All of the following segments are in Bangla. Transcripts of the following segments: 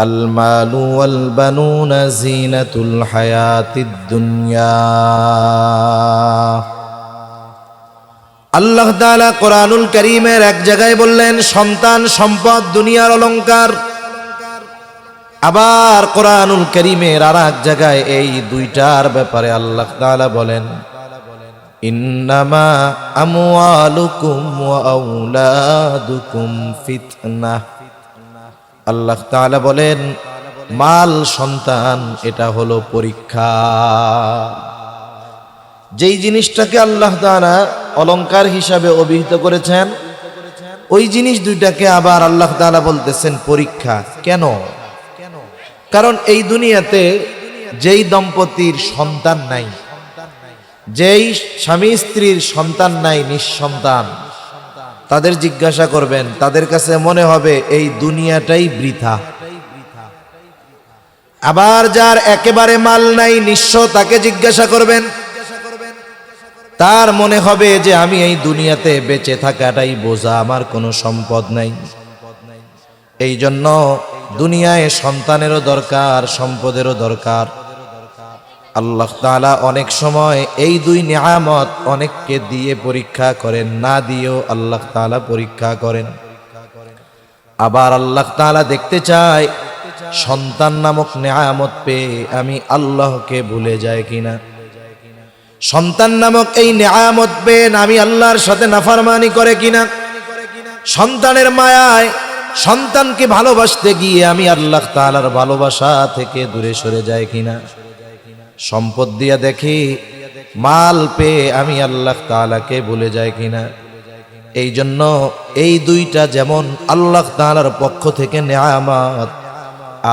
আল মালু ওয়াল বানুনা জিনাতুল হায়াতিদ দুনিয়া। আল্লাহ তাআলা কোরআনুল কারীমের এক জায়গায় বললেন সন্তান সম্পদ দুনিয়ার অলংকার। আবার কোরআনুল কারীমের আর এক জায়গায় এই দুইটার ব্যাপারে আল্লাহ তাআলা বলেন ইন্নামা আমওয়ালুকুম ওয়া আওলাদুকুম ফিতনাহ। আল্লাহ তাআলা বলেন মাল সন্তান এটা হলো পরীক্ষা। যেই জিনিসটাকে আল্লাহ তাআলা অলংকার হিসাবে অভিহিত করেছেন ওই জিনিস দুইটাকে আবার আল্লাহ তাআলা বলতেছেন পরীক্ষা। কেন? কারণ এই দুনিয়াতে যেই দম্পতির সন্তান নাই, যেই স্বামী স্ত্রীর সন্তান নাই, নিঃসন্তান, তাদের জিজ্ঞাসা করবেন, তাদের কাছে মনে হবে এই দুনিয়াটাই বৃথা। আবার যার একেবারে মাল নাই, নিঃস্ব, তাকে জিজ্ঞাসা করবেন, তার মনে হবে যে আমি এই দুনিয়াতে বেঁচে থাকাটাই বোঝা, আমার কোনো সম্পদ নাই। এই জন্য দুনিয়ায় সন্তানেরও দরকার, সম্পদেরও দরকার। আল্লাহ তাআলা অনেক সময় এই দুই নিয়ামত অনেককে দিয়ে পরীক্ষা করেন, না দিয়েও আল্লাহ তাআলা পরীক্ষা করেন। আবার আল্লাহ তাআলা দেখতে চায় সন্তান নামক নিয়ামত পেয়ে আমি আল্লাহকে ভুলে যাই কিনা। সন্তান নামক এই নিয়ামত পেয়ে আমি আল্লাহর সাথে নাফরমানি করে কিনা। সন্তানের মায়ায় সন্তানকে ভালোবাসতে গিয়ে আমি আল্লাহ তাআলার ভালোবাসা থেকে দূরে সরে যাই কিনা। সম্পদ দিয়া দেখি, মাল পেয়ে আমি আল্লাহ তাআলাকে ভুলে যাই কিনা। এই জন্য এই দুইটা যেমন আল্লাহ তাআলার পক্ষ থেকে নিয়ামত,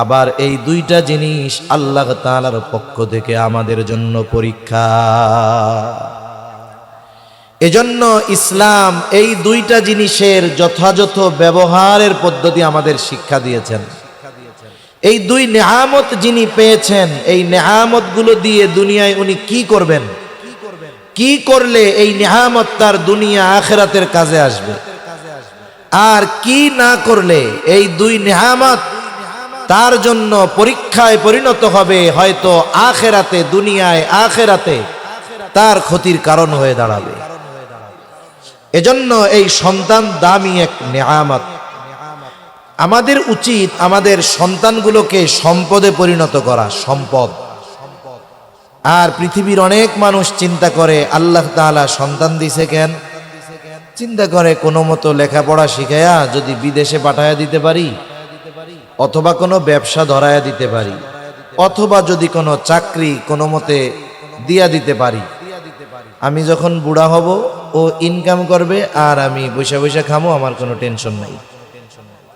আবার এই দুইটা জিনিস আল্লাহ তাআলার পক্ষ থেকে আমাদের জন্য পরীক্ষা। এজন্য ইসলাম এই দুইটা জিনিসের যথাযথ ব্যবহারের পদ্ধতি আমাদের শিক্ষা দিয়েছেন। এই দুই নেয়ামত যিনি পেয়েছেন, এই নেয়ামত গুলো দিয়ে দুনিয়ায় উনি কি করবেন, কি করলে এই নেয়ামত তার দুনিয়া আখিরাতের কাজে আসবে, আর কি না করলে এই দুই নেয়ামত তার জন্য পরীক্ষায় পরিণত হবে, হয়তো আখিরাতে, দুনিয়ায় আখিরাতে তার ক্ষতির কারণ হয়ে দাঁড়াবে। এজন্য এই সন্তান দামি এক নেয়ামত। আমাদের উচিত আমাদের সন্তানগুলোকে সম্পদে পরিণত করা, সম্পদ। আর পৃথিবীর অনেক মানুষ চিন্তা করে আল্লাহ তাআলা সন্তান দিছে কেন? চিন্তা করে কোনো মতো লেখাপড়া শিখায়া যদি বিদেশে পাঠায়া দিতে পারি, অথবা কোনো ব্যবসা ধরায়া দিতে পারি, অথবা যদি কোনো চাকরি কোনো মতে দিয়া দিতে পারি, আমি যখন বুড়া হব ও ইনকাম করবে আর আমি বৈশা বৈশা খামো, আমার কোনো টেনশন নাই।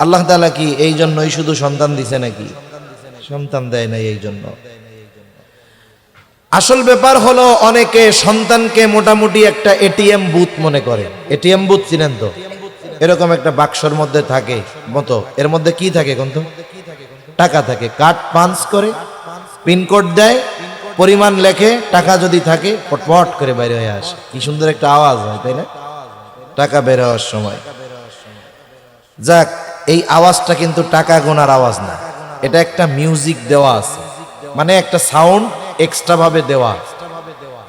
আল্লাহ তাআলা কি এই জন্যই শুধু সন্তান দিছে নাকি? সন্তান দেয় নাই এই জন্য। আসল ব্যাপার হলো অনেকে সন্তানকে মোটামুটি একটা এটিএম বুথ মনে করে। এটিএম বুথ চিনেন তো? এরকম একটা বাক্সর মধ্যে থাকে মতো, এর মধ্যে কি থাকে কোন তো? টাকা থাকে। কার্ড পাঞ্চ করে পিনকোড দেয়, পরিমাণ লেখে, টাকা যদি থাকে পটপট করে বাইরে হয়ে আসে। কি সুন্দর একটা আওয়াজ হয়, তাই না? টাকা বের হওয়ার সময়। যাক, এই আওয়াজটা কিন্তু টাকা গোনার আওয়াজ না, এটা একটা মিউজিক দেওয়া আছে, মানে একটা সাউন্ড এক্সট্রা ভাবে দেওয়া,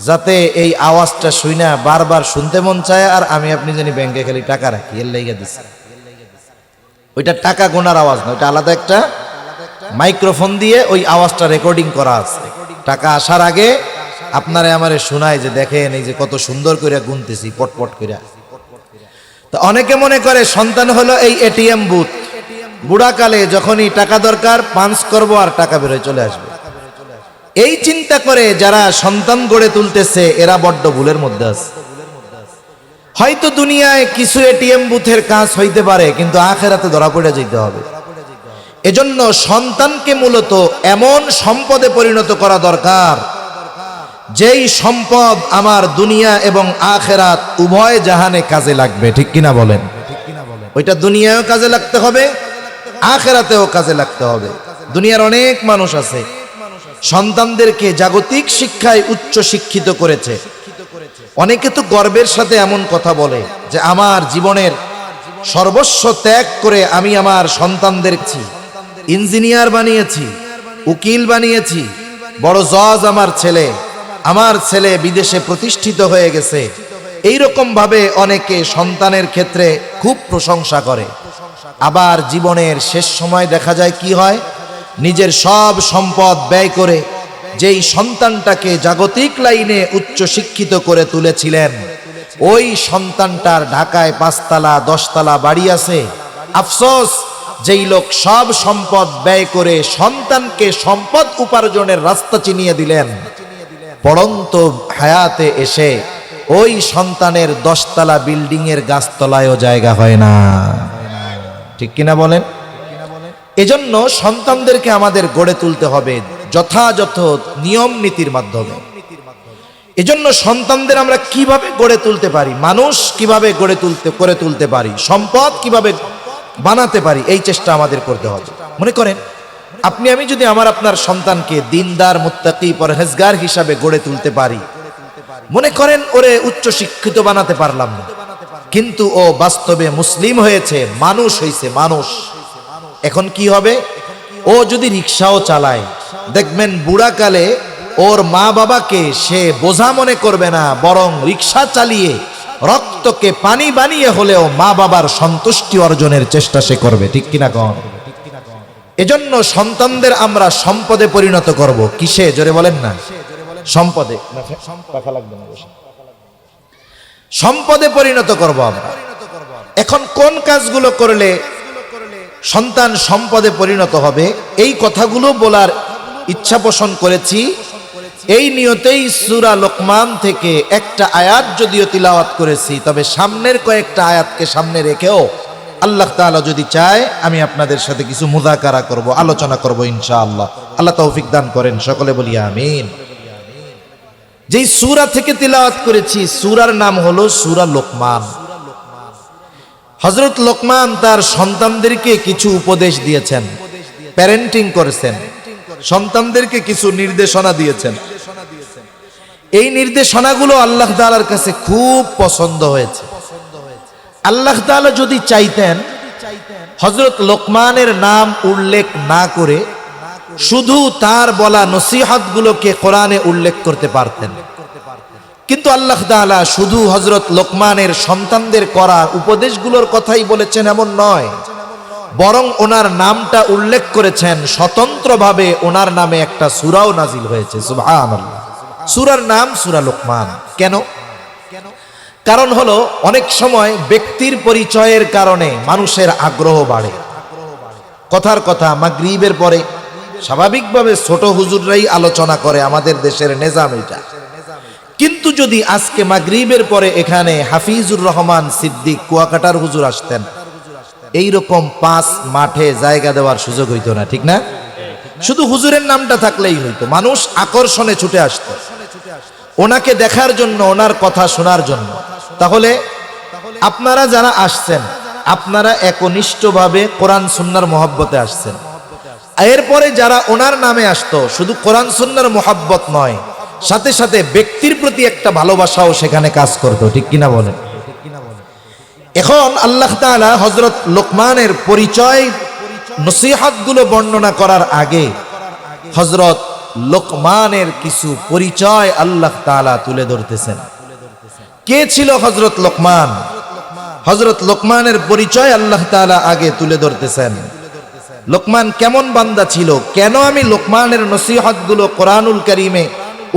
যাতে এই আওয়াজটা শুইনা বারবার শুনতে মন চায়। আর আমি আপনি জানি ব্যাংকে খালি টাকা রাখি, এর লাইগা দিছে। ওইটা টাকা গোনার আওয়াজ না, ওইটা আলাদা একটা মাইক্রোফোন দিয়ে ওই আওয়াজটা রেকর্ডিং করা আছে। টাকা আসার আগে আপনারে আমারে শোনায় যে দেখেন এই যে কত সুন্দর করে গুনতেছি পটপট করে। তো অনেকে মনে করে সন্তান হলো এই এটিএম বুথ, বুড়াকালে যখনই টাকা দরকার পাঞ্চ করব আর টাকা বেরোয় চলে আসবে। এই চিন্তা করে যারা সন্তান গড়ে তুলতেছে এরা বড্ড ভুলের মধ্যে আছে। হয়তো দুনিয়ায় কিছু এটিএম বুথের কাজ হইতে পারে, কিন্তু আখিরাতে ধরা পড়ে যেতে হবে। এজন্য সন্তানকে মূলত এমন সম্পদে পরিণত করা দরকার যেই সম্পদ আমার দুনিয়া এবং আখিরাত উভয় জাহানে কাজে লাগবে। ঠিক কিনা বলেন? ওইটা দুনিয়ায়ও কাজে লাগতে হবে, আখিরাতেও কাজে লাগতে হবে। দুনিয়ার অনেক মানুষ আছে সন্তানদেরকে জাগতিক শিক্ষায় উচ্চ শিক্ষিত করেছে। অনেকে তো গর্বের সাথে এমন কথা বলে যে আমার জীবনের সর্বস্ব ত্যাগ করে আমি আমার সন্তানদেরকে ইঞ্জিনিয়ার বানিয়েছি, উকিল বানিয়েছি, বড় জজ আমার ছেলে বিদেশে প্রতিষ্ঠিত হয়ে গেছে। এইরকম ভাবে অনেকে সন্তানের ক্ষেত্রে খুব প্রশংসা করে। আবার জীবনের শেষ সময় দেখা যায় কি হয়, নিজের সব সম্পদ ব্যয় করে যেই সন্তানটাকে জাগতিক লাইনে উচ্চ শিক্ষিত করে তুলেছিলেন, ওই সন্তানটার ঢাকায় 5 তলা 10 তলা বাড়ি আছে। আফসোস, যেই লোক সব সম্পদ ব্যয় করে সন্তানকে সম্পদ উপার্জনের রাস্তা চিনিয়ে দিলেন, পড়ন্ত হায়াতে এসে ওই সন্তানের 10 তলা বিল্ডিং এর গাছতলায়ও জায়গা হয় না। ঠিক কিনা বলেন? এজন্য সন্তানদেরকে আমাদের গড়ে তুলতে হবে যথাযথ নিয়ম নীতির মাধ্যমে। এজন্য সন্তানদের আমরা কিভাবে গড়ে তুলতে পারি, মানুষ কিভাবে করে তুলতে পারি, সম্পদ কিভাবে বানাতে পারি, এই চেষ্টা আমাদের করতে হবে। মনে করেন আমি যদি আপনার সন্তানকে দিনদার, মুত্তাকি, পরহেজগার হিসাবে গড়ে তুলতে পারি, মনে করেন ওরে উচ্চ শিক্ষিত বানাতে পারলাম না, কিন্তু ও বাস্তবে মুসলিম হয়েছে, মানুষ হয়েছে, মানুষ। এখন কি হবে? ও যদি রিক্সাও চালায়, দেখবেন বুড়াকালে ওর মা বাবাকে সে বোঝা মনে করবে না, বরং রিক্সা চালিয়ে রক্তকে পানি বানিয়ে হলেও মা বাবার সন্তুষ্টি অর্জনের চেষ্টা সে করবে। ঠিক কিনা কন? এজন্য সন্তানদের আমরা সম্পদে পরিণত করব। কিসে? জোরে বলেন না। সম্পদে। সম্পদে পরিণত করব আমরা। এখন কোন কাজগুলো করলে সন্তান সম্পদে পরিণত হবে, এই কথাগুলো বলার ইচ্ছা পোষণ করেছি। এই নিয়তেই সূরা লোকমান থেকে একটা আয়াত যদিও তিলাওয়াত করেছি, তবে সামনের কয়েকটা আয়াতকে সামনে রেখেও আল্লাহ তাআলা যদি চায় আমি আপনাদের সাথে কিছু মুযাকারা করব, আলোচনা করব ইনশাআল্লাহ। আল্লাহ তৌফিক দান করেন, সকলে বলি আমিন। যেই সূরা থেকে তিলাওয়াত করেছি, সূরার নাম হলো সূরা লোকমান। হযরত লোকমান তার সন্তানদেরকে কিছু উপদেশ দিয়েছেন, প্যারেন্টিং করেছেন, সন্তানদেরকে কিছু নির্দেশনা দিয়েছেন। এই নির্দেশনাগুলো আল্লাহ তাআলার কাছে খুব পছন্দ হয়েছে। আল্লাহ তাআলা যদি চাইতেন হযরত লোকমানের নাম উল্লেখ না করে শুধু তার বলা নসিহতগুলোকে কোরআনে উল্লেখ করতে পারতেন, কিন্তু আল্লাহ তাআলা শুধু হযরত লোকমানের সন্তানদের করা উপদেশগুলোর কথাই বলেছেন এমন নয়, বরং ওনার নামটা উল্লেখ করেছেন স্বতন্ত্রভাবে। ওনার নামে একটা সূরাও নাজিল হয়েছে। সুবহানাল্লাহ। সূরার নাম সূরা লোকমান। কেন? কারণ হলো অনেক সময় ব্যক্তির পরিচয়ের কারণে মানুষের আগ্রহ বাড়ে। কথার কথা, মাগরিবের পরে স্বাভাবিকভাবে ছোট হুজুররাই আলোচনা করে, আমাদের দেশের নিজাম এটা। কিন্তু যদি আজকে মাগরিবের পরে এখানে হাফিজুর রহমান সিদ্দিক কুয়াকাটার হুজুর আসতেন, এইরকম 5 মাঠে জায়গা দেওয়ার সুযোগ হইতো না। ঠিক না? শুধু হুজুরের নামটা থাকলেই হইতো, মানুষ আকর্ষণে ছুটে আসতো ওনাকে দেখার জন্য, ওনার কথা শোনার জন্য। তাহলে আপনারা যারা আসছেন, আপনারা একনিষ্ঠভাবে কোরআন সুন্নাহর মহব্বতে আসছেন। এরপরে যারা ওনার নামে আসতো, শুধু কোরআন সুন্নাহর মহব্বত নয়, সাথে সাথে ব্যক্তির প্রতি একটা ভালোবাসাও সেখানে কাজ করতো। ঠিক কিনা বলেন? এখন আল্লাহ তাআলা হযরত লোকমানের পরিচয় নসিহতগুলো বর্ণনা করার আগে হযরত লোকমানের কিছু পরিচয় আল্লাহ তাআলা তুলে ধরতেছেন। কে ছিল হযরত লোকমান? হযরত লোকমানের পরিচয় আল্লাহ তাআলা আগে তুলে ধরতেছেন। লোকমান কেমন বান্দা ছিল? কেন আমি লোকমানের নসিহতগুলো কোরআনুল কারীমে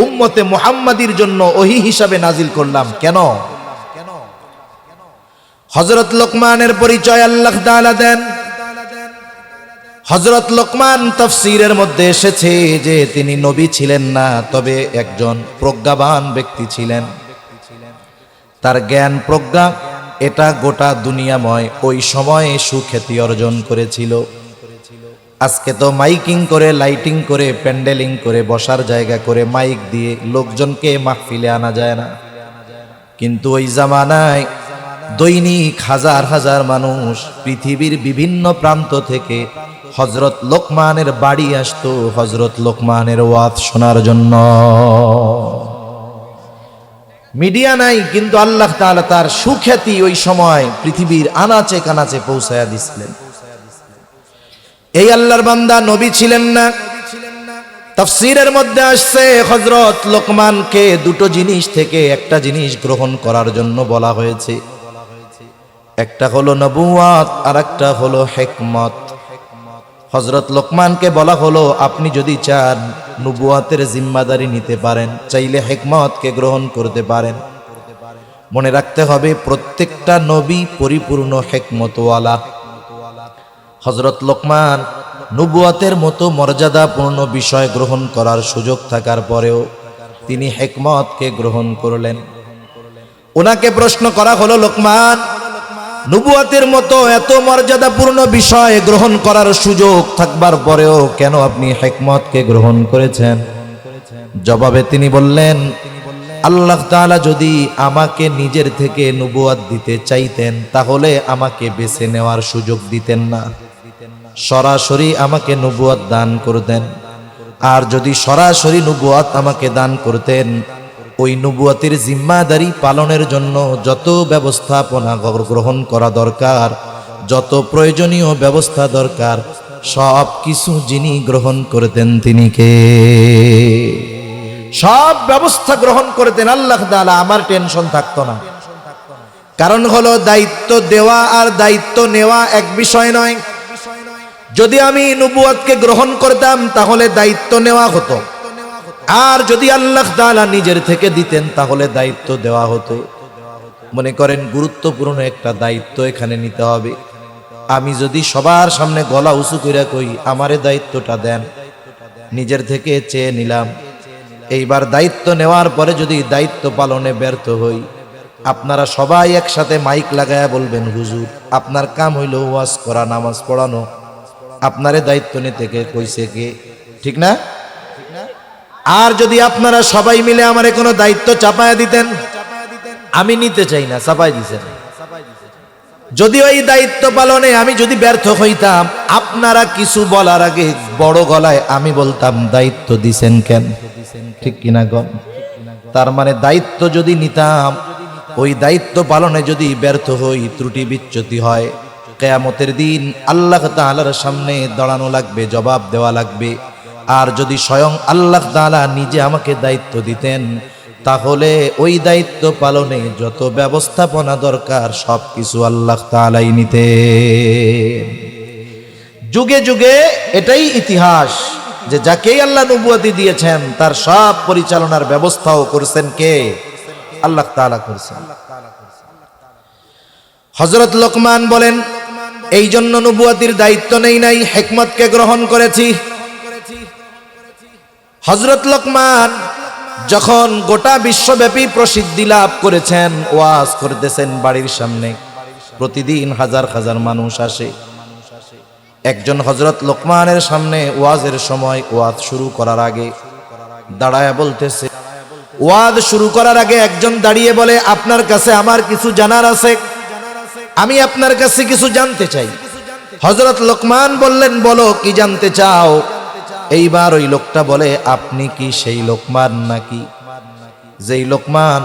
উম্মতে মুহাম্মাদির জন্য ওহী হিসাবে নাজিল করলাম? কেন? হযরত লোকমানের পরিচয় আল্লাহ তাআলা দেন। হযরত লোকমান তাফসীরের মধ্যে এসেছে যে তিনি নবী ছিলেন না, তবে একজন প্রজ্ঞাবান ব্যক্তি ছিলেন। তার জ্ঞান প্রজ্ঞা এটা গোটা দুনিয়াময় ওই সময়ে সুখ্যাতি অর্জন করেছিল। আজকে তো মাইকিং করে, লাইটিং করে, প্যান্ডেলিং করে, বসার জায়গা করে, মাইক দিয়ে লোকজনকে মাহফিলে আনা যায় না, কিন্তু ওই জামানায় দৈনিক হাজার হাজার মানুষ পৃথিবীর বিভিন্ন প্রান্ত থেকে হযরত লোকমানের বাড়ি আসতো হযরত লোকমানের ওয়াজ শোনার জন্য। মিডিয়া নাই, কিন্তু আল্লাহ তাআলা তার সুখ্যাতি ওই সময় পৃথিবীর আনাচে কানাচে পৌঁছায়া দিছিলেন। এই আল্লাহর বান্দা নবী ছিলেন না। তাফসীরের মধ্যে আসছে হযরত লোকমানকে দুটো জিনিস থেকে একটা জিনিস গ্রহণ করার জন্য বলা হয়েছে। একটা হলো নবুয়াত আর একটা হলো হিকমত। হযরত লোকমানকে বলা হলো আপনি যদি চান নবুয়াতের জিম্মাদারি নিতে পারেন, চাইলে হিকমতকে গ্রহণ করতে পারেন। মনে রাখতে হবে প্রত্যেকটা নবী পরিপূর্ণ হিকমতওয়ালা। হযরত লোকমান নবুয়াতের মতো মর্যাদাপূর্ণ বিষয় গ্রহণ করার সুযোগ থাকার পরেও তিনি হিকমতকে গ্রহণ করলেন। ওনাকে প্রশ্ন করা হলো, লোকমান, নবুয়াতের মতো এত মর্যাদাপূর্ণ বিষয় গ্রহণ করার সুযোগ থাকবার পরেও কেন আপনি হিকমতকে গ্রহণ করেছেন? জবাবে তিনি বললেন, আল্লাহ তাআলা যদি আমাকে নিজের থেকে নবুয়াত দিতে চাইতেন তাহলে আমাকে বেছে নেওয়ার সুযোগ দিতেন না, সরাসরি আমাকে নবুয়াত দান করতেন। আর যদি সরাসরি নবুয়াত আমাকে দান করতেন, ওই নবুয়াতের জিম্মাদারি পালনের জন্য যত ব্যবস্থাপনা গ্রহণ করা দরকার, যত প্রয়োজনীয় ব্যবস্থা দরকার, সব কিছু যিনি গ্রহণ করতেন তিনি কে? সব ব্যবস্থা গ্রহণ করতেন আল্লাহ তাআলা, আমার টেনশন থাকতো না। কারণ হলো দায়িত্ব দেওয়া আর দায়িত্ব নেওয়া এক বিষয় নয়। যদি আমি নবুয়াতকে গ্রহণ করতাম তাহলে দায়িত্ব নেওয়া হতো, আর যদি আল্লাহ তাআলা নিজের থেকে দিতেন তাহলে দায়িত্ব দেওয়া হতো। মনে করেন গুরুত্বপূর্ণ একটা দায়িত্ব এখানে নিতে হবে। আমি যদি সবার সামনে গলা উঁচু করে কই আমারে দায়িত্বটা দেন, নিজের থেকে চেয়ে নিলাম, এইবার দায়িত্ব নেওয়ার পরে যদি দায়িত্ব পালনে ব্যর্থ হই, আপনারা সবাই একসাথে মাইক লাগায়া বলবেন, হুজুর আপনার কাম হইল ওয়াজ করা, নামাজ পড়ানো, আপনারে দায়িত্ব নিতে কে কইছে কে? ঠিক না? আর যদি আপনারা সবাই মিলে আমারে কোনো দায়িত্ব চাপায়া দিতেন, আমি নিতে চাই না, চাপাই দিছেন। যদি ওই দায়িত্ব পালনে আমি যদি ব্যর্থ হইতাম, আপনারা কিছু বলার আগে বড় গলায় আমি বলতাম দায়িত্ব দিছেন কেন? ঠিক কিনা গণ? তার মানে দায়িত্ব যদি নিতাম, ওই দায়িত্ব পালনে যদি ব্যর্থ হই, ত্রুটি বিচ্যুতি হয়, কিয়ামতের দিন আল্লাহ তাআলার সামনে দাঁড়ানো লাগবে, জবাব দেওয়া লাগবে। আর যদি স্বয়ং আল্লাহ তাআলা নিজে আমাকে দায়িত্ব দিতেন, তাহলে ওই দায়িত্ব পালনে যত ব্যবস্থাপনা দরকার সবকিছু আল্লাহ তাআলাই নিতেন। যুগে যুগে এটাই ইতিহাস যে যাকেই আল্লাহ নবুয়তি দিয়েছেন তার সব পরিচালনার ব্যবস্থাও করেছেন কে? আল্লাহ তাআলা করেছেন। হযরত লোকমান বলেন, এই জন্য নবুয়তির দায়িত্ব নেই নাই, হিকমতকে গ্রহণ করেছি। হযরত লোকমান যখন গোটা বিশ্বব্যাপী প্রসিদ্ধি লাভ করেছেন, ওয়াজ করতেছেন বাড়ির সামনে, প্রতিদিন হাজার হাজার মানুষ আসে। একজন হযরত লোকমানের সামনে ওয়াজের সময় ওয়াজ শুরু করার আগে দাঁড়ায় বলতেছে, ওয়াজ শুরু করার আগে একজন দাঁড়িয়ে বলে, আপনার কাছে আমার কিছু জানার আছে, আমি আপনার কাছে কিছু জানতে চাই। হযরত লোকমান বললেন, বলো কি জানতে চাও? এইবার ওই লোকটা বলে, আপনি কি সেই লোকমান নাকি যেই লোকমান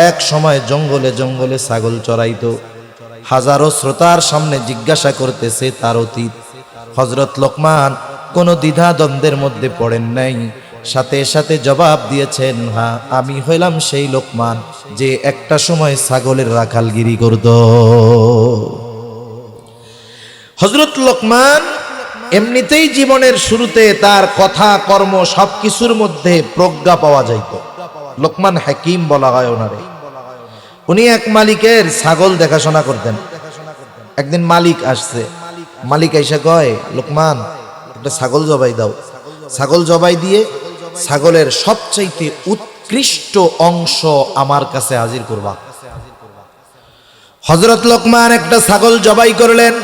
এক সময় জঙ্গলে জঙ্গলে ছাগল চড়াইতো? হাজারো শ্রোতার সামনে জিজ্ঞাসা করতেছে তার অতীত। হযরত লোকমান কোনো দ্বিধা দ্বন্দ্বের মধ্যে পড়েন নাই, সাথে সাথে জবাব দিয়েছেন, হ্যাঁ আমি হইলাম সেই লোকমান যে একটা সময় ছাগলের রাখালগিরি করত। হযরত লোকমান এমনিতেই জীবনের শুরুতে তার কথা কর্ম সবকিছুর মধ্যে প্রজ্ঞা পাওয়া যাইত। লোকমান হাকিম বলা হয় ওনারে। উনি এক মালিকের ছাগল দেখাশোনা করতেন। একদিন মালিক আসছে, মালিক এসে কয়, লোকমান একটা ছাগল জবাই দাও। ছাগল জবাই দিয়ে ছাগলের সবচাইতে উৎকৃষ্ট অংশ আমার কাছে হাজির করবা। হযরত লোকমান একটা ছাগল জবাই করলেন।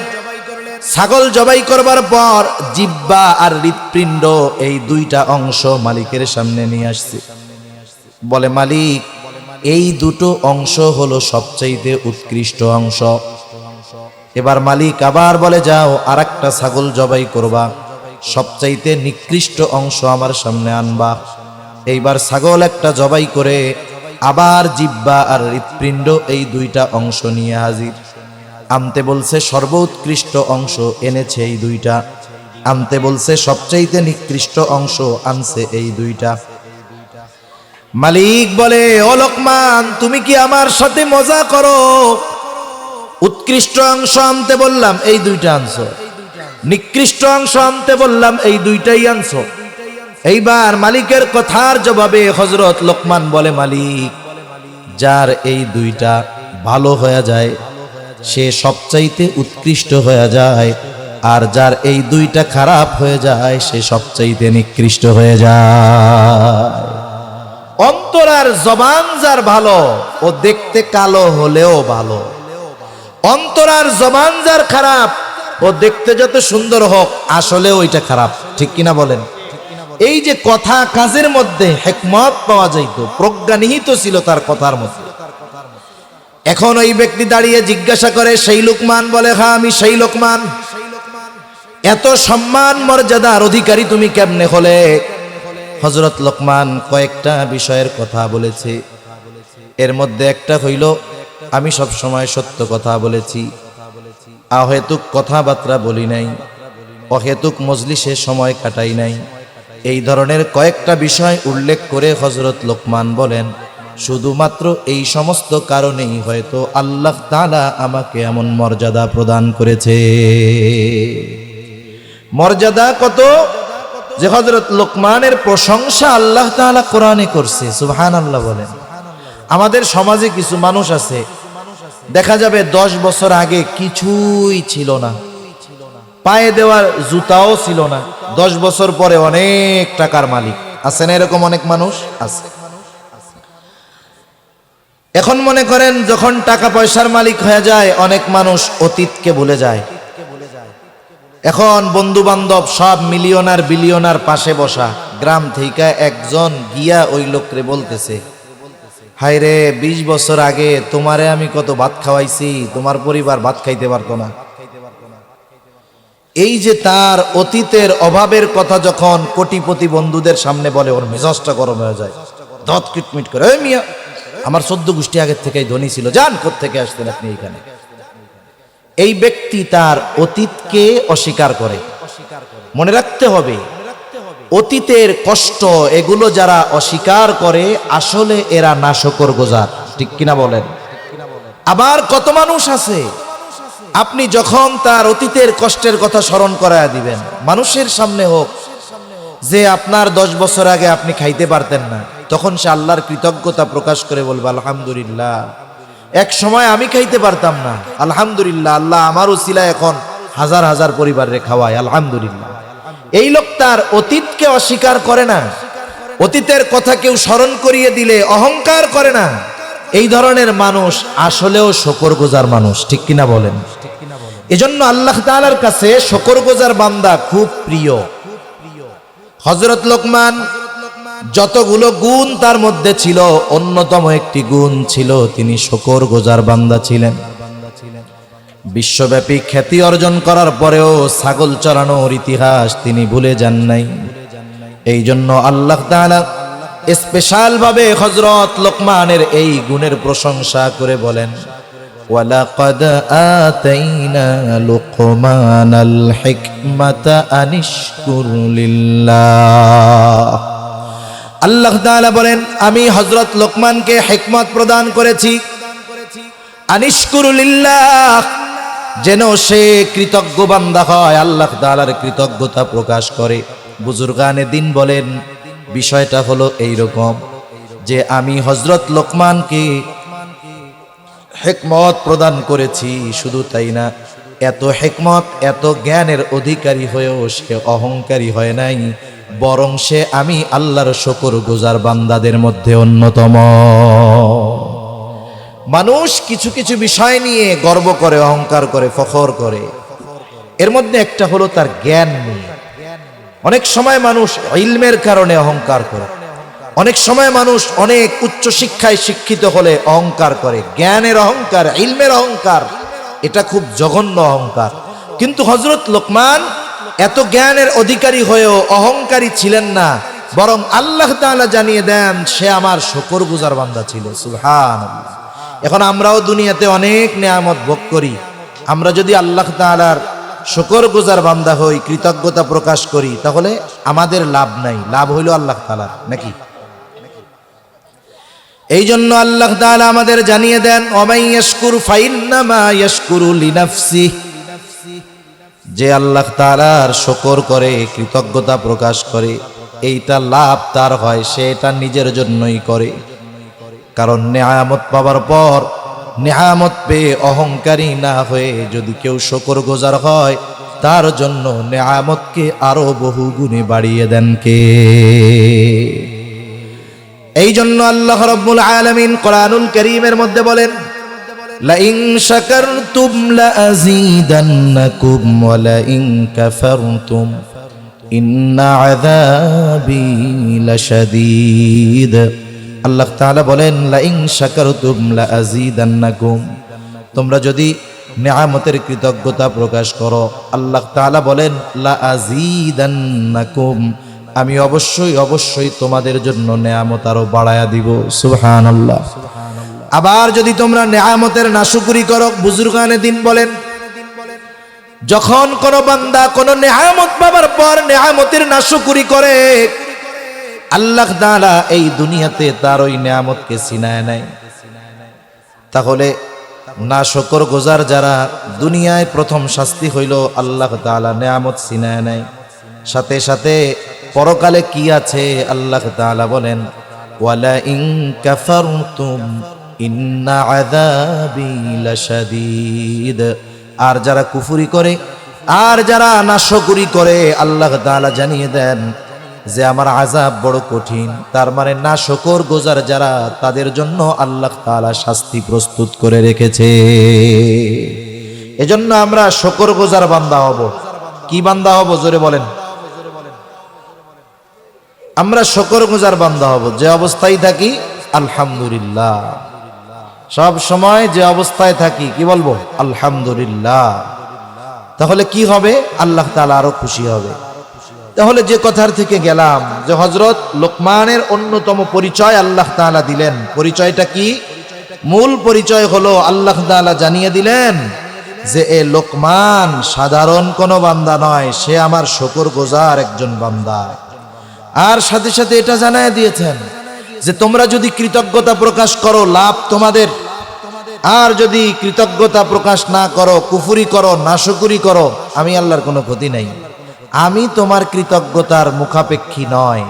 ছাগল জবাই করবার পর জিহ্বা আর হৃৎপিণ্ড এই দুইটা অংশ মালিকের সামনে নিয়ে আসছে। বলে, মালিক এই দুটো অংশ হলো সবচাইতে উৎকৃষ্ট অংশ। এবার মালিক আবার বলে, যাও আর একটা ছাগল জবাই করবা, সবচাইতে নিকৃষ্ট অংশ আমার সামনে আনবা। এইবার ছাগল একটা জবাই করে আবার জিহ্বা আর হৃৎপিণ্ড এই দুইটা অংশ নিয়ে হাজির। আনতে বলছে, সর্বোৎকৃষ্ট অংশ এনেছে এই দুইটা। আনতে বলছে, সবচাইতে নিকৃষ্ট অংশ আনছে এই দুইটা। মালিক বলে, ও লোকমান, তুমি কি আমার সাথে মজা করো? উৎকৃষ্ট অংশ আনতে বললাম, এই দুইটা আনছো। নিকৃষ্ট অংশ আনতে বললাম, এই দুইটাই আনছো। এইবার মালিকের কথার জবাবে হযরত লোকমান বলে, মালিক, যার এই দুইটা ভালো হয়ে যায় সে সবচাইতে উৎকৃষ্ট হয়ে যায়, আর যার এই দুইটা খারাপ হয়ে যায় সে সবচাইতে নিকৃষ্ট হয়ে যায়। অন্তর আর জবান যার ভালো, ও দেখতে কালো হলেও ভালো। অন্তর আর জবান যার খারাপ, ও দেখতে যত সুন্দর হোক আসলে ওইটা খারাপ। ঠিক কিনা বলেন? এই যে কথা কাজের মধ্যে হিকমত পাওয়া যাইত, প্রজ্ঞা নিহিত ছিল তার কথার মধ্যে। এখন ওই ব্যক্তি দাঁড়িয়ে জিজ্ঞাসা করে, সেই লোকমান? বলে, হ্যাঁ আমি সেই লোকমান। এত সম্মান মর্যাদার অধিকারী তুমি কেমনে হলে? হযরত লোকমান কয়েকটা বিষয়ের কথা বলেছে। এর মধ্যে একটা হইল, আমি সব সময় সত্য কথা বলেছি, অহেতুক কথাবার্তা বলি নাই, অহেতুক মজলিসে সময় কাটাই নাই। এই ধরনের কয়েকটা বিষয় উল্লেখ করে হযরত লোকমান বলেন, শুধুমাত্র এই সমস্ত কারণেই হয়তো আল্লাহ তাআলা আমাকে এমন মর্যাদা প্রদান করেছে। মর্যাদা কত যে হযরত লোকমানের প্রশংসা আল্লাহ তাআলা কোরআনে করছে। সুবহানাল্লাহ বলেন। আমাদের সমাজে কিছু মানুষ আছে, দেখা যাবে 10 বছর আগে কিছুই ছিল না, পায়ে দেওয়ার জুতাও ছিল না, 10 বছর পরে অনেক টাকার মালিক। আছে না এরকম অনেক মানুষ? আছে। এখন মনে করেন যখন টাকা পয়সার মালিক হয়ে যায়, অনেক মানুষ অতীতকে ভুলে যায়। এখন বন্ধু বান্ধব সব মিলিয়নার বিলিয়নার পাশে বসা, গ্রাম থেকে একজন গিয়া ওই লোকরে বলতেছে, হায় রে, 20 বছর আগে তোমারে আমি কত ভাত খাওয়াইছি, তোমার পরিবার ভাত খাইতে পারতো না। এই যে তার অতীতের অভাবের কথা যখন কোটিপতি বন্ধুদের সামনে বলে, ওর মেজাজটা গরম হয়ে যায়, দাঁত কিটমিট করে, ওই মিয়া, আমার 14 গোষ্ঠী আগের থেকেই ধনী ছিল, যান কোত্থেকে আসতেন আপনি এইখানে। এই ব্যক্তি তার অতীতকে অস্বীকার করে। মনে রাখতে হবে, অতীতের কষ্ট এগুলো যারা অস্বীকার করে আসলে এরা নাশকরগুজার। ঠিক কিনা বলেন? আবার কত মানুষ আছে, আপনি যখন তার অতীতের কষ্টের কথা স্মরণ করায়া দিবেন, মানুষের সামনে হোক, যে আপনার 10 বছর আগে আপনি খাইতে পারতেন না, তখন সে আল্লাহর কৃতজ্ঞতা প্রকাশ করে বলবে, আলহামদুলিল্লাহ, এক সময় আমি খাইতে পারতাম না, আলহামদুলিল্লাহ, আল্লাহ আমার উসিলায় এখন হাজার হাজার পরিবারে খাওয়ায়, আলহামদুলিল্লাহ। এই লোক তার অতীতকে অস্বীকার করে না, অতীতের কথা কেউ স্মরণ করিয়ে দিলে অহংকার করে না। এই ধরনের মানুষ আসলেও শুকরগুজার মানুষ। ঠিক কিনা বলেন? এজন্য আল্লাহ তাআলার কাছে শুকরগুজার বান্দা খুব প্রিয়। হযরত লোকমান যতগুলো গুণ তার মধ্যে ছিল, অন্যতম একটি গুণ ছিল তিনি শুকরগুজার বান্দা ছিলেন। বিশ্বব্যাপী খ্যাতি অর্জন করার পরেও ছাগল চরানোর ইতিহাস তিনি ভুলে যান নাই। এই জন্য আল্লাহ তাআলা স্পেশাল ভাবে হযরত লোকমানের এই গুণের প্রশংসা করে বলেন, ওয়ালাকাদ আতাইনা লুকমানাল হিকমাতা আনিশকুর লিল্লাহ। আল্লাহ তাআলা বলেন, আমি হযরত লোকমানকে হিকমত প্রদান করেছি, আনিশকুর লিল্লাহ, যেন সে কৃতজ্ঞ বান্দা হয়, আল্লাহ তাআলার কৃতজ্ঞতা প্রকাশ করে। বুজুর্গানে দিন বলেন, বিষয়টা হলো এইরকম যে আমি হযরত লোকমানকে হিকমত প্রদান করেছি, শুধু তাই না, এত হিকমত এত জ্ঞানের অধিকারী হয়েও সে অহংকারী হয় নাই, বরং সে আমি আল্লাহর শুকরগুজার বান্দাদের মধ্যে অন্যতম। মানুষ কিছু কিছু বিষয় নিয়ে গর্ব করে, অহংকার করে, ফখর করে, এর মধ্যে একটা হলো তার জ্ঞান নিয়ে। অনেক সময় মানুষ ইলমের কারণে অহংকার করে, অনেক সময় মানুষ অনেক উচ্চ শিক্ষায় শিক্ষিত হলে অহংকার করে। জ্ঞানের অহংকার, ইলমের অহংকার, এটা খুব জঘন্য অহংকার। কিন্তু হযরত লোকমান এত জ্ঞানের অধিকারী হয়েও অহংকারী ছিলেন না, বরং আল্লাহ তাআলা জানিয়ে দেন সে আমার শুকরগুজার বান্দা ছিল। সুবহানাল্লাহ। এখন আমরাও দুনিয়াতে অনেক নেয়ামত ভোগ করি, আমরা যদি আল্লাহ তাআলার শুকরগুজার বান্দা হই, কৃতজ্ঞতা প্রকাশ করি, তাহলে আমাদের লাভ নাই, লাভ হইল আল্লাহ তাআলার, নাকি? এই জন্য আল্লাহ তাআলা আমাদের জানিয়ে দেন, ওয়ামান ইয়াশকুর ফাইন্নামা ইয়াশকুরু লিনাফসিহি, যে আল্লাহ তাআলার শুকর করে, কৃতজ্ঞতা প্রকাশ করে, এইটা লাভ তার হয়, সে এটা নিজের জন্যই করে। কারণ নেয়ামত পাওয়ার পর নেয়ামত পেয়ে অহংকারী না হয়ে যদি কেউ শুকরগুজার হয়, তার জন্য নেয়ামতকে আরো বহু গুণে বাড়িয়ে দেন কে? এই জন্য আল্লাহ রাব্বুল আলামিন কোরআনুল কারীমের মধ্যে বলেন, লাইন শাকারতুম লাযীদান্নাকুম ওয়া লাইন কাফারতুম ইন্না আযাবি লাশাদীদ। আল্লাহ তাআলা বলেন, লাইন শাকারতুম লাযীদান্নাকুম, তোমরা যদি নেয়ামতের কৃতজ্ঞতা প্রকাশ করো, আল্লাহ তাআলা বলেন লাযীদান্নাকুম, আমি অবশ্যই অবশ্যই তোমাদের জন্য নেয়ামত আরো বাড়ায়া দিব। সুবহানাল্লাহ। আবার যদি তোমরা নেয়ামতের নাশুকরি করো, বুজুর্গানে দিন বলেন, যখন কোন বান্দা কোন নেয়ামত পাবার পর নেয়ামতের নাশুকরি করে, আল্লাহ তাআলা এই দুনিয়াতে তার ওই নেয়ামতকে ছিনায় নেয়। তাহলে নাশুকরগুজার যারা, দুনিয়ায় প্রথম শাস্তি হইল আল্লাহ তাআলা নেয়ামত ছিনায় নেয়, সাথে সাথে পরকালে কি আছে আল্লাহ তাআলা বলেন, ওয়ালা ইন কাফারতুম ইন্না আযাবি লাশাদীদ। আর যারা কুফরি করে, আর যারা নাশকরি করে, আল্লাহ তাআলা জানিয়ে দেন যে আমার আযাব বড় কঠিন। তার মানে নাশকরগুজার যারা, তাদের জন্য আল্লাহ তাআলা শাস্তি প্রস্তুত করে রেখেছে। এজন্য আমরা শুকরগুজার বান্দা হব। কি বান্দা হব জোরে বলেন? আমরা শুকরগুজার বান্দা হব, যে অবস্থায় থাকি আলহামদুলিল্লাহ, সব সময় যে অবস্থায় থাকি কি বলবো? আলহামদুলিল্লাহ। তাহলে কি হবে? আল্লাহ তাআলা আরো খুশি হবে। তাহলে যে কথার থেকে গেলাম, যে হযরত লোকমানের অন্যতম পরিচয় আল্লাহ তাআলা দিলেন। পরিচয়টা কি? মূল পরিচয় হলো আল্লাহ তাআলা জানিয়ে দিলেন যে এ লোকমান সাধারণ কোনো বান্দা নয়, সে আমার শুকরগুজার একজন বান্দা। আর সাথে সাথে এটা জানায় দিয়েছেন যে তোমরা যদি কৃতজ্ঞতা প্রকাশ করো, লাভ তোমাদের। আর যদি কৃতজ্ঞতা প্রকাশ না করো, কুফরি করো, নাশকরি করো, আমি আল্লাহর কোনো ক্ষতি নাই। আমি তোমার কৃতজ্ঞতার মুখাপেক্ষী নয়।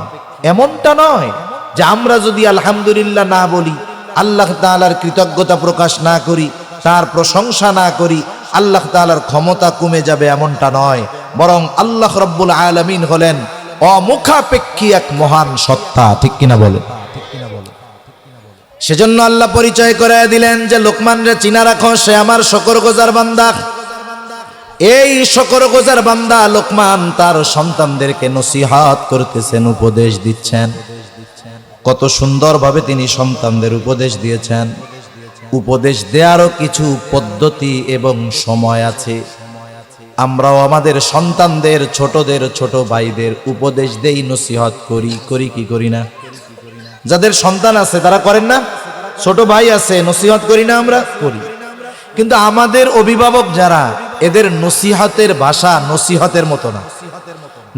এমনটা নয় যে আমরা যদি আলহামদুলিল্লাহ না বলি, আল্লাহ তাআলার কৃতজ্ঞতা প্রকাশ না করি, তার প্রশংসা না করি, আল্লাহ তাআলার ক্ষমতা কমে যাবে, এমনটা নয়। বরং আল্লাহ রাব্বুল আলামিন হলেন অমুখাপেক্ষী এক মহান সত্তা। ঠিক কিনা বলে? সেজন্য আল্লাহ পরিচয় করে দিলেন যে লোকমানরে চিনা রাখো, সে আমার শুকরগুজার বান্দা। এই শুকরগুজার বান্দা লোকমান তার সন্তানদেরকে নসিহত করতেছেন, উপদেশ দিচ্ছেন। কত সুন্দরভাবে তিনি সন্তানদের উপদেশ দিয়েছেন। উপদেশ দেওয়ারও কিছু পদ্ধতি এবং সময় আছে। আমরাও আমাদের সন্তানদের, ছোটদের, ছোট ভাইদের উপদেশ দেই, নসিহত করি। করি কি করি না? যাদের সন্তান আছে তারা করেন না? ছোট ভাই আছে, নসিহত করি না? আমরা করি। কিন্তু আমাদের অভিভাবক যারা, এদের নসিহতের ভাষা নসিহতের মতো না।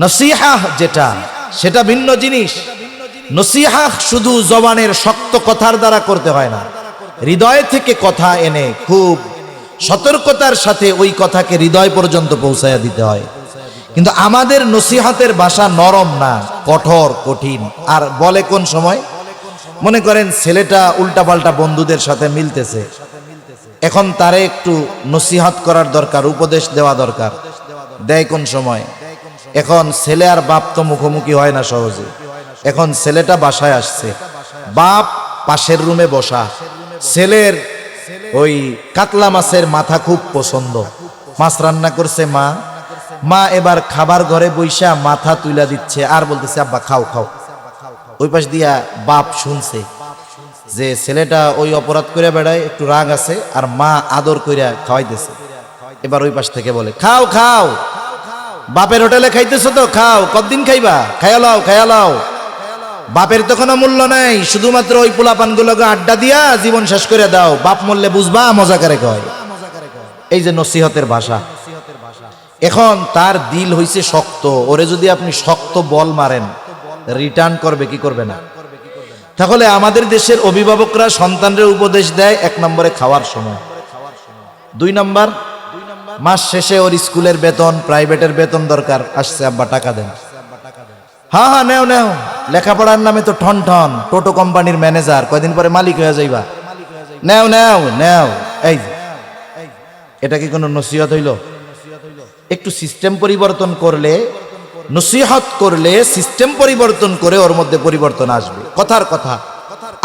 নসিহাহ যেটা, সেটা ভিন্ন জিনিস। নসিহাহ শুধু জবানের শক্ত কথার দ্বারা করতে হয় না, হৃদয় থেকে কথা এনে খুব সতর্কতার সাথে ওই কথাকে হৃদয় পর্যন্ত পৌঁছায়া দিতে হয়। কিন্তু আমাদের নসিহতের ভাষা নরম না, কঠোর, কঠিন। আর বলে কোন সময়? মনে করেন ছেলেটা উল্টাপাল্টা বন্ধুদের সাথে মিলতেছে, এখন তারে একটু নসিহত করার দরকার, উপদেশ দেওয়া দরকার। দেয় কোন সময়? এখন ছেলে আর বাপ তো মুখোমুখি হয় না সহজে। এখন ছেলেটা বাসায় আসছে, বাপ পাশের রুমে বসা, ছেলের ওই কাতলা মাছের মাথা খুব পছন্দ, মাছ রান্না করছে মা। মা এবার খাবার ঘরে বইসা মাথা তুইলা দিচ্ছে আর বলতেছে আব্বা খাও খাও। ওই পাশ দিয়া বাপ শুনছে যে ছেলেটা ওই অপরাধ করে বেড়ায়, একটু রাগ আছে, আর মা আদর কইরা খাওয়াইতেছে। এবার ওই পাশ থেকে বলে খাও খাও, বাপের হোটেলে খাইতেছো তো খাও, কতদিন খাইবা, খাইয়া লাও খাইয়া লাও। বাপের তো কোনো মূল্য নাই, শুধুমাত্র ওই পোলাপানগুলোকে আড্ডা দিয়া জীবন শেষ করে দাও, বাপ মরলে বুঝবা মজা করে কয়। এই যে নসিহতের ভাষা, এখন তার দিল হইছে শক্ত, ওরে যদি আপনি শক্ত বল মারেন রিটার্ন করবে কি করবে না? তাহলে আমাদের দেশের অভিভাবকরা সন্তানদের উপদেশ দেয়, 1 নম্বরে খাওয়ার সময়, 2 নম্বর মাস শেষে ওর স্কুলের বেতন, প্রাইভেটের বেতন দরকার, আসছে আব্বা টাকা দেন। হ্যাঁ হ্যাঁ নেও নেও, লেখাপড়ার নামে তো ঠন ঠন, টোটো কোম্পানির ম্যানেজার, কয়দিন পরে মালিক হয়ে যাইবা, নেও নেও নেও। এই এটা কি কোনো নসিহত হইল? একটু সিস্টেম পরিবর্তন করলে, নসিহত করলে সিস্টেম পরিবর্তন করে ওর মধ্যে পরিবর্তন আসবে। কথার কথা,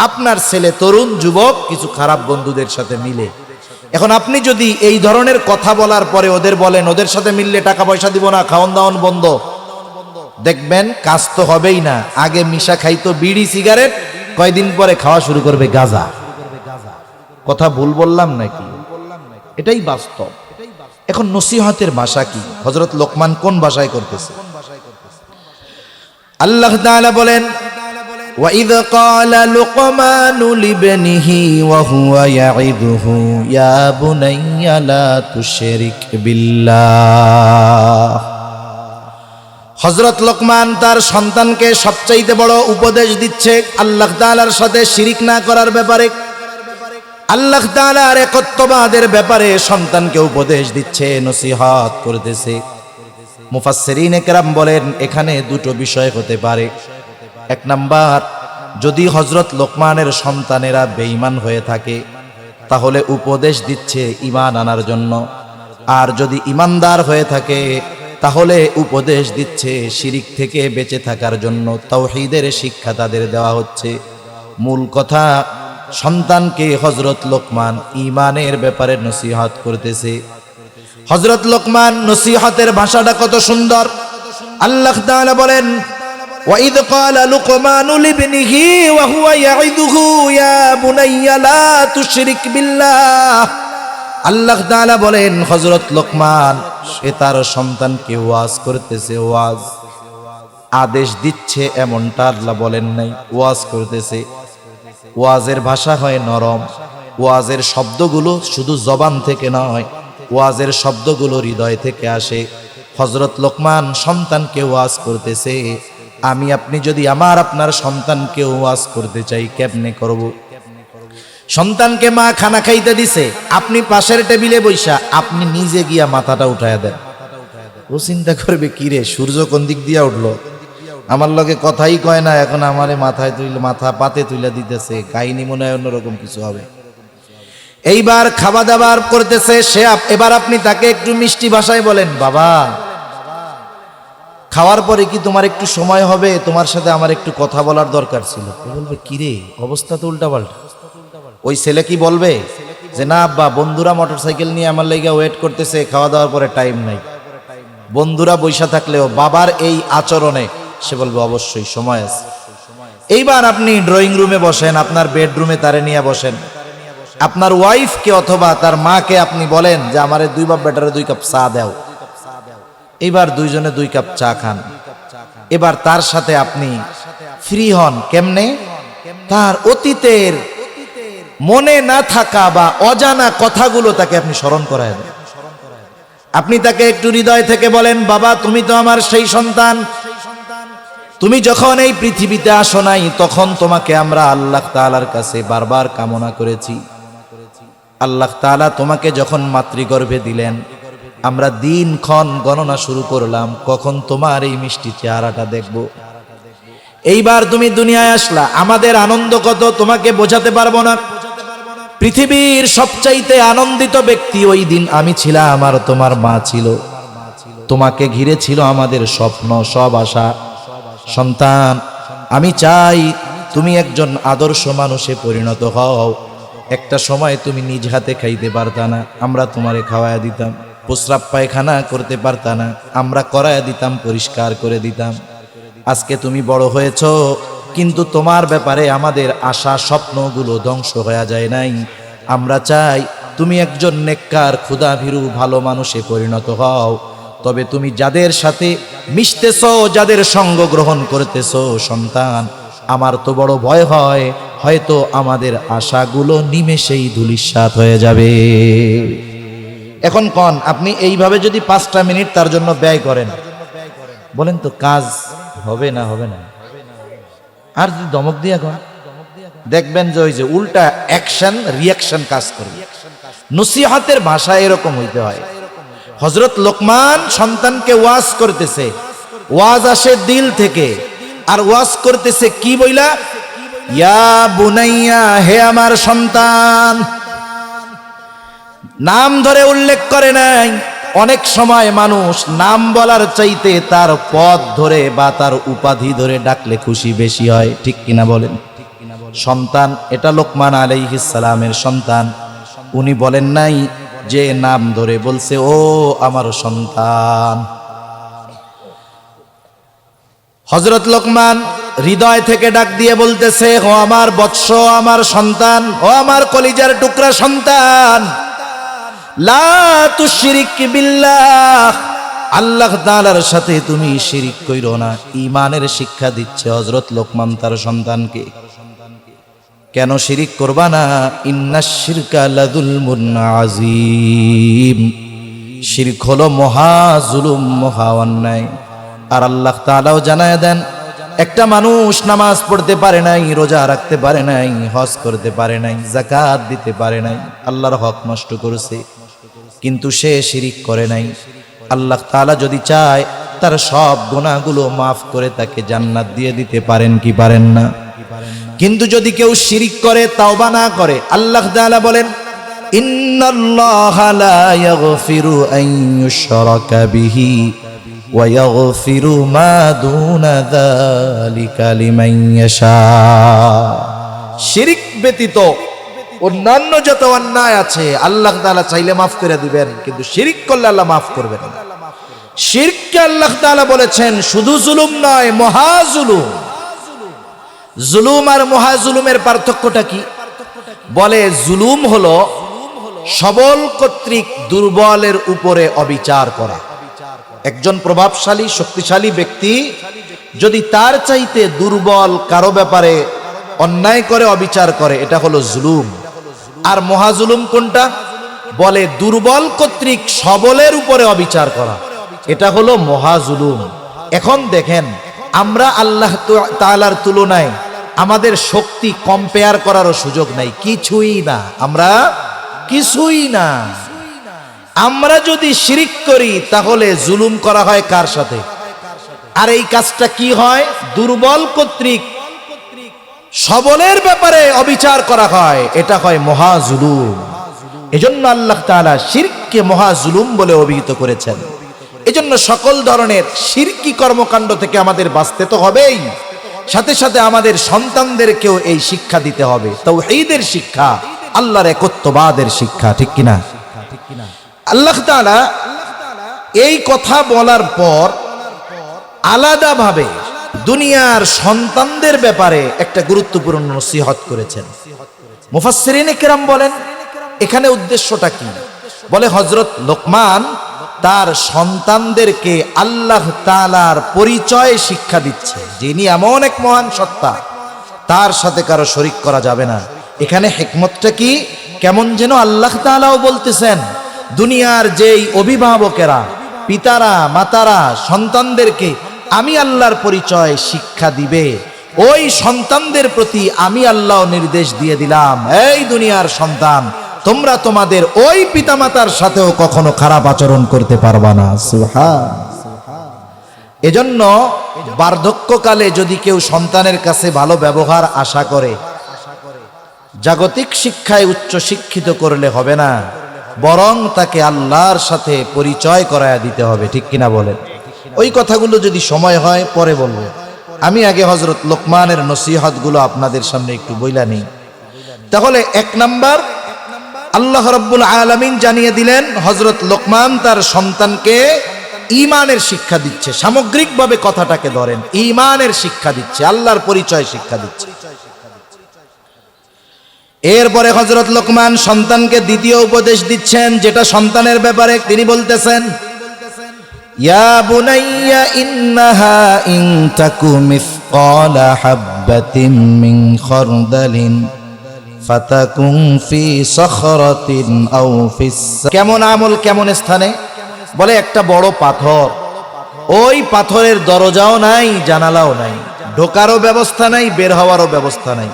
আপনার ছেলে তরুণ যুবক কিছু খারাপ বন্ধুদের সাথে মিলে, এখন আপনি যদি এই ধরনের কথা বলার পরে ওদের বলেন ওদের সাথে মিললে টাকা পয়সা দিব না, খাওয়ান দাওয়ান বন্ধ, দেখবেন কাজ তো হবেই না। আগে মিশা খাইতো বিড়ি সিগারেট, কয়দিন পরে খাওয়া শুরু করবে গাঁজা। কথা ভুল বললাম নাকি? এটাই বাস্তব। এখন নসিহতের ভাষা কি? হযরত লোকমান কোন ভাষায় করতেছে? আল্লাহ তাআলা বলেন, وَإِذْ قَالَ لُقْمَانُ لِابْنِهِ وَهُوَ يَعِظُهُ يَا بُنَيَّ لَا تُشْرِكْ بِاللَّهِ। হযরত লোকমান তার সন্তানকে সবচাইতে বড় উপদেশ দিচ্ছে আল্লাহ তাআলার সাথে শিরিক না করার ব্যাপারে, আল্লাহ তাআলার একত্ববাদের ব্যাপারে সন্তানকে উপদেশ দিচ্ছে, নসিহত করতেছে। মুফাসসিরিনে কেরাম বলেন এখানে দুটো বিষয় হতে পারে। 1 নাম্বার, যদি হযরত লোকমানের সন্তানেরা বেঈমান হয়ে থাকে তাহলে উপদেশ দিচ্ছে ঈমান আনার জন্য, আর যদি ঈমানদার হয়ে থাকে তাহলে উপদেশ দিচ্ছে শিরিক থেকে বেঁচে থাকার জন্য, তাওহীদের শিক্ষা তাদের দেওয়া হচ্ছে। মূল কথা, সন্তানকে হযরত লোকমান ঈমানের ব্যাপারে নসিহত করতেছে। হযরত লোকমান নসিহতের ভাষাটা কত সুন্দর। আল্লাহ তাআলা বলেন, وَإِذْ قَالَ لُقْمَانُ لِابْنِهِ وَهُوَ يَعِظُهُ يَا بُنَيَّ لَا تُشْرِكْ بِاللَّهِ। আল্লাহ তাআলা বলেন হযরত লোকমান সে তার সন্তানকে ওয়াজ করতেছে, ওয়াজ আদেশ দিচ্ছে এমনটা আল্লাহ বলেন নাই, ওয়াজ করতেছে। ওয়াজের ভাষা হয় নরম, ওয়াজের শব্দগুলো শুধু জবান থেকে নয়, ওয়াজের শব্দগুলো হৃদয় থেকে আসে। হযরত লোকমান সন্তানকে ওয়াজ করতেছে। আমি আপনি যদি আমার আপনার সন্তানকে ওয়াজ করতে চাই, কেমনে করব? সন্তানকে মা খানা খাইতে দিছে, আপনি পাশের টেবিলে বইসা আপনি নিজে গিয়া মাথাটা উঠায়া দেন। ও চিন্তা করবে কি রে, সূর্য কোন দিক দিয়া উঠলো, আমার লগে কথাই কয় না, এখন আমারে মাথায় তুইলে, মাথা পাতে তুইলা দিতেছে, কাহিনী মনে হয় অন্যরকম কিছু হবে। এইবার খাওয়া দাবার করতেছে সে, এবার আপনি তাকে একটু মিষ্টি ভাষায় বলেন, বাবা খাওয়ার পরে কি তোমার একটু সময় হবে? তোমার সাথে আমার একটু কথা বলার দরকার ছিল। বলবে কি রে, অবস্থা তো উল্টাপাল্টা। ওই ছেলে কি বলবে যে না আব্বা, বন্ধুরা মোটরসাইকেল নিয়ে আমার লাইগা ওয়েট করতেছে, খাওয়া দাওয়ার পরে টাইম নাই। বন্ধুরা বৈশা থাকলেও বাবার এই আচরণে সে বলবে অবশ্যই সময় আছে। এইবার আপনি ড্রয়িং রুমে বসেন, আপনার বেডরুমে তারে নিয়ে বসেন, আপনার ওয়াইফকে অথবা তার মাকে আপনি বলেন যে আমারে 2 বাপ বেটারে 2 কাপ চা দাও। এবার দুইজনে 2 কাপ চা খান। এবার তার সাথে আপনি ফ্রি হন। কেমনে? তার অতীতের মনে না থাকা বা অজানা কথাগুলো তাকে আপনি স্মরণ করায় দেন। আপনি তাকে একটু হৃদয় থেকে বলেন, বাবা তুমি তো আমার সেই সন্তান, তুমি যখন এই পৃথিবীতে আসো নাই তখন তোমাকে আমরা আল্লাহ তাআলার কাছে বারবার কামনা করেছি। আল্লাহ তাআলা তোমাকে যখন মাতৃগর্ভে দিলেন, আমরা দিনক্ষণ গণনা শুরু করলাম কখন তোমার এই মিষ্টি চেহারাটা দেখব। এইবার তুমি দুনিয়ায় আসলা, আমাদের আনন্দ কত তোমাকে বোঝাতে পারবো না। পৃথিবীর সবচাইতে আনন্দিত ব্যক্তি ওই দিন আমি ছিলাম আর তোমার মা ছিল। তোমাকে ঘিরে ছিল আমাদের স্বপ্ন, সব আশা। সন্তান, আমি চাই তুমি একজন আদর্শ মানুষে পরিণত হও। একটা সময় তুমি নিজ হাতে খাইতে পারতা না, আমরা তোমারে খাওয়ায়া দিতাম। প্রস্রাব পায়খানা করতে পারতা না, আমরা করায়া দিতাম, পরিষ্কার করে দিতাম। আজকে তুমি বড় হয়েছো, কিন্তু তোমার ব্যাপারে আমাদের আশা স্বপ্নগুলো ধ্বংস হয়ে যায় নাই। আমরা চাই তুমি একজন নেককার ক্ষুধাভীরু ভালো মানুষে পরিণত হও। তবে তুমি যাদের সাথে মিশতেছো, যাদের সঙ্গ গ্রহণ করতেছো, সন্তান আমার তো বড় ভয় হয়, হয়তো আমাদের আশাগুলো নিমেষেই ধূলিসাৎ হয়ে যাবে। এখন কোন আপনি এইভাবে যদি 5টা মিনিট তার জন্য ব্যয় করেন, বলেন তো কাজ হবে না হবে না? আর যদি ধমক দিয়ে এখন দেখবেন যে ওই যে উল্টা অ্যাকশন রিয়াকশন কাজ করবে। নসিহতের ভাষা এরকম হইতে হয়। হযরত লোকমান সন্তানকে ওয়াজ করতেছে, ওয়াজ আসে দিল থেকে, আর ওয়াজ করতেছে কি বইলা? ইয়া বুনাইয়া, হে আমার সন্তান। নাম ধরে উল্লেখ করে নাই। অনেক সময় মানুষ নাম বলার চাইতে তার পদ ধরে বা তার উপাধি ধরে ডাকলে খুশি বেশি হয়, ঠিক কিনা বলেন? সন্তান, এটা লোকমান আলাইহিস সালামের সন্তান। উনি বলেন নাই যে নাম ধরে, বলছে ও আমার সন্তান। হযরত লোকমান হৃদয় থেকে ডাক দিয়ে বলতেছে, ও আমার বৎস, আমার সন্তান, ও আমার কলিজার টুকরা সন্তান, লা তুশরিক বিল্লাহ, আল্লাহ তাআলার সাথে তুমি শিরিক কইরো না। ঈমানের শিক্ষা দিচ্ছে হযরত লোকমান তার সন্তানকে। কেন শিরিক করবা না? ইন্নাশ শিরকা লাযুলমুন আযীম, শিরক হলো মহা জুলুম, মহা অন্যায়। আর আল্লাহ তাআলাও জানায় দেন, একটা মানুষ নামাজ পড়তে পারে নাই, রোজা রাখতে পারে নাই, হজ করতে পারে নাই, যাকাত দিতে পারে নাই, আল্লাহর হক নষ্ট করেছে, কিন্তু সে শিরিক করে নাই। আল্লাহ তাআলা যদি চায় তার সব গুনাহগুলো মাফ করে তাকে জান্নাত দিয়ে দিতে পারেন কি পারেন না? কিন্তু যদি কেউ শিরিক করে, তাওবা না করে, আল্লাহ তাআলা বলেন, ইন্নাল্লাহা লা ইয়াগফিরু আন ইউশরাকা বিহি ওয়া ইয়াগফিরু মা দুনা যালিকা লিমান ইয়াশা। শিরিক ব্যতীত অন্যান্য যত অন্যায় আছে আল্লাহ তাআলা চাইলে মাফ করে দিবেন, কিন্তু শিরিক করলে আল্লাহ মাফ করবেন না। শিরককে আল্লাহ তাআলা বলেছেন শুধু জুলুম নয়, মহা জুলুম। জুলুম আর মহা জুলুমের পার্থক্যটা কি? বলে জুলুম হলো সবল কর্তৃক দুর্বলের উপরে অবিচার করা। একজন প্রভাবশালী শক্তিশালী ব্যক্তি যদি তার চাইতে দুর্বল কারো ব্যাপারে অন্যায় করে, অবিচার করে, এটা হলো জুলুম। আর মহা জুলুম কোনটা? বলে দুর্বল কর্তৃক সবলের উপরে অবিচার করা, এটা হলো মহা জুলুম। এখন দেখেন, আমরা আল্লাহ তাআলার তুলনায় আমাদের শক্তি কম্পেয়ার করারও সুযোগ নাই, কিছুই না, আমরা কিছুই না। আমরা যদি শিরিক করি তাহলে জুলুম করা হয় কার সাথে? আর এই কাজটা কি হয়? দুর্বল কর্তৃক সবলের ব্যাপারে অবিচার করা হয়, এটা হয় মহা জুলুম। এজন্য আল্লাহ তাআলা শিরককে মহা জুলুম বলে অভিহিত করেছেন। এজন্য সকল ধরনের শিরকি কর্মকাণ্ড থেকে আমাদের বাঁচতে তো হবেই, সাথে সাথে আমাদের সন্তানদেরকেও এই শিক্ষা দিতে হবে, তাওহীদের শিক্ষা, আল্লাহর একত্ববাদের শিক্ষা, ঠিক কিনা? আল্লাহ তাআলা এই কথা বলার পর আলাদাভাবে দুনিয়ার সন্তানদের ব্যাপারে একটা গুরুত্বপূর্ণ নসিহত করেছেন। মুফাসসিরিনে কেরাম বলেন এখানে উদ্দেশ্যটা কি? বলে হযরত লোকমান তার সন্তানদেরকে আল্লাহ তাআলার পরিচয় শিক্ষা দিচ্ছে, যিনি এমন এক মহান সত্তা, তার সাথে কারো শরীক করা যাবে না। এখানে হিকমতটা কি? কেমন যেন আল্লাহ তাআলাও বলতেছেন, দুনিয়ার যেই অভিভাবকেরা, পিতারা, মাতারা সন্তানদেরকে আমি আল্লাহর পরিচয় শিক্ষা দিবে, ওই সন্তানদের প্রতি আমি আল্লাহ নির্দেশ দিয়ে দিলাম, এই দুনিয়ার সন্তান, তোমরা তোমাদের ওই পিতামাতার সাথেও কখনো খারাপ আচরণ করতে পারবা না। এজন্য বার্ধক্যকালে যদি কেউ সন্তানের কাছে ভালো ব্যবহার আশা করে, জাগতিক শিক্ষায় উচ্চ শিক্ষিত করলে হবে না, বরং তাকে আল্লাহর সাথে পরিচয় করায়া দিতে হবে, ঠিক কিনা বলেন? ওই কথাগুলো যদি সময় হয় পরে বলবো। আমি আগে হযরত লোকমানের নসিহতগুলো আপনাদের সামনে একটু বইলা নিই। তাহলে এক নাম্বার, আল্লাহ রাব্বুল আলামিন জানিয়ে দিলেন হযরত লোকমান তার সন্তানকে ঈমানের শিক্ষা দিচ্ছে। সামগ্রিকভাবে কথাটাকে ধরেন, ঈমানের শিক্ষা দিচ্ছে, আল্লাহর পরিচয় শিক্ষা দিচ্ছে। এরপরে হযরত লোকমান সন্তানকে দ্বিতীয় উপদেশ দিচ্ছেন, যেটা সন্তানের ব্যাপারে তিনি বলতেছেন, ইয়া বুনাইয়া ইন্নাহা ইন তাকু মিসকালা হাববাতিন মিন খারদালিন ফাতাকুন ফি সখরাতিন আও ফিস। কেমন আমল কেমন স্থানে? বলে একটা বড় পাথর, ওই পাথরের দরজাও নাই, জানালাও নাই, ঢোকারও ব্যবস্থা নাই, বের হওয়ারও ব্যবস্থা নাই।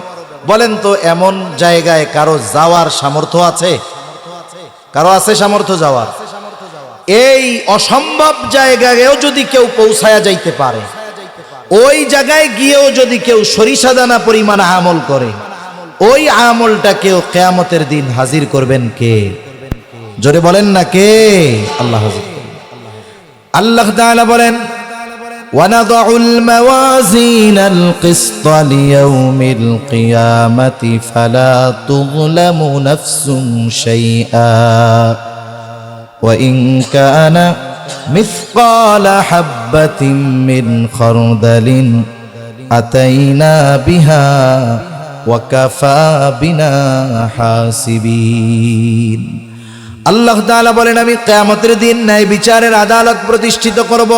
বলেন তো এমন জায়গায় কারো যাওয়ার সামর্থ্য আছে? কারো আছে সামর্থ্য যাওয়ার? এই অসম্ভব জায়গায়ও যদি কেউ পৌঁছায়া যাইতে পারে, ওই জায়গায় গিয়েও যদি কেউ সরিষা দানা পরিমাণ আমল করে, ওই আমলটাকেও কিয়ামতের দিন হাজির করবেন কে? জোরে বলেন না কে? আল্লাহ হাজির করবেন। আল্লাহ তাআলা বলেন, وَنَضَعُ الْمَوَازِينَ الْقِسْطَ لِيَوْمِ الْقِيَامَةِ فَلَا تُظْلَمُ نَفْسٌ شَيْئًا وَإِنْ كَانَ مِثْقَالَ حَبَّةٍ مِّنْ خَرْدَلٍ أَتَيْنَا بِهَا وَكَفَى بِنَا حَاسِبِينَ। আল্লাহ তাআলা বলেন, আমি কিয়ামতের দিন ন্যায় বিচারের আদালত প্রতিষ্ঠিত করব।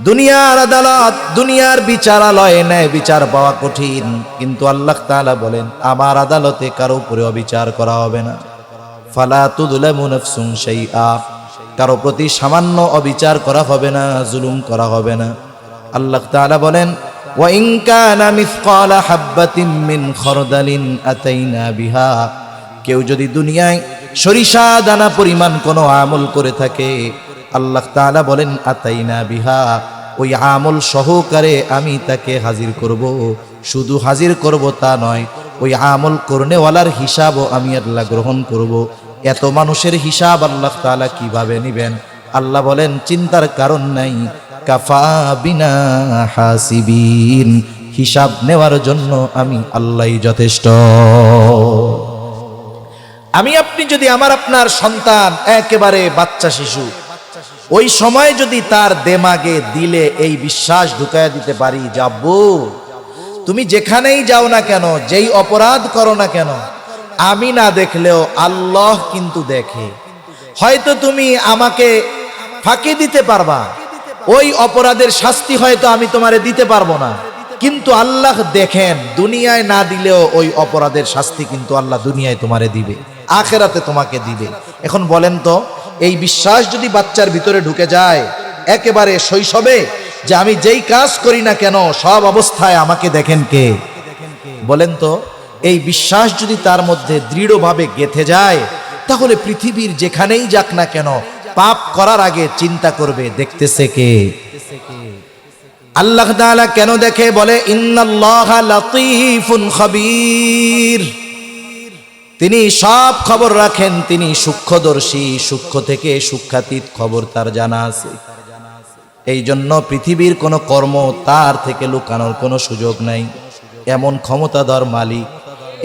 দুনিয়ার আদালত, দুনিয়ার বিচারালয়ে ন্যায় বিচার পাওয়া কঠিন, কিন্তু আল্লাহ তাআলা বলেন আমার আদালতে কারো উপরে অবিচার করা হবে না। ফালা তুযলামু নাফসুন শাইআ, কারো প্রতি সামান্য অবিচার করা হবে না, জুলুম করা হবে না। আল্লাহ তাআলা বলেন, ওয়া ইন কানা মিসকালা হাববাতিন মিন খারদালিন আতাইনা বিহা, কেউ যদি দুনিয়ায় সরিষা দানা পরিমাণ কোনো আমল করে থাকে, আল্লাহ তাআলা বলেন আতাইনা বিহা, ওই আমল সহকারে আমি তাকে হাজির করব। শুধু হাজির করব তা নয়, ওই আমল করনেওয়ালার হিসাবও আমি আল্লাহ গ্রহণ করব। এত মানুষের হিসাব আল্লাহ তাআলা কিভাবে নেবেন? আল্লাহ বলেন চিন্তার কারণ নাই, কাফা বিনা হাসিবিন, হিসাব নেওয়ার জন্য আমি আল্লাহই যথেষ্ট। আমি আপনি যদি আমার আপনার সন্তান একেবারে বাচ্চা শিশু, ওই সময় যদি তার দেমাগে দিলে এই বিশ্বাস ঢুকায়া দিতে পারি যে আব্বু তুমি যেখানেই যাও না কেন, যেই অপরাধ করো না কেন, আমি না দেখলেও আল্লাহ কিন্তু দেখে। হয়তো তুমি আমাকে ফাঁকি দিতে পারবা, ওই অপরাধের শাস্তি হয়তো আমি তোমারে দিতে পারবো না, কিন্তু আল্লাহ দেখেন, দুনিয়ায় না দিলেও ওই অপরাধের শাস্তি কিন্তু আল্লাহ দুনিয়ায় তোমারে দিবে, আখেরাতে তোমাকে দিবে। এখন বলেন তো, এই বিশ্বাস যদি বাচ্চার ভিতরে ঢুকে যায় একেবারে শৈশবে, যে আমি যেই কাজ করি না কেন সব অবস্থায় আমাকে দেখেন কে? বলেন তো, এই বিশ্বাস যদি তার মধ্যে দৃঢ়ভাবে গেঁথে যায়, তাহলে পৃথিবীর যেখানেই যাক না কেন পাপ করার আগে চিন্তা করবে দেখতেছে কে? আল্লাহ তাআলা কেন দেখে? বলে ইন্নাল্লাহা লাতীফুন খাবীর, তিনি সব খবর রাখেন, তিনি সূক্ষ্মদর্শী, সূক্ষ্ম থেকে সূক্ষ্মাতীত খবর তার জানা আছে। এই জন্য পৃথিবীর কোনো কর্ম তার থেকে লুকানোর কোনো সুযোগ নাই, এমন ক্ষমতাধর মালিক।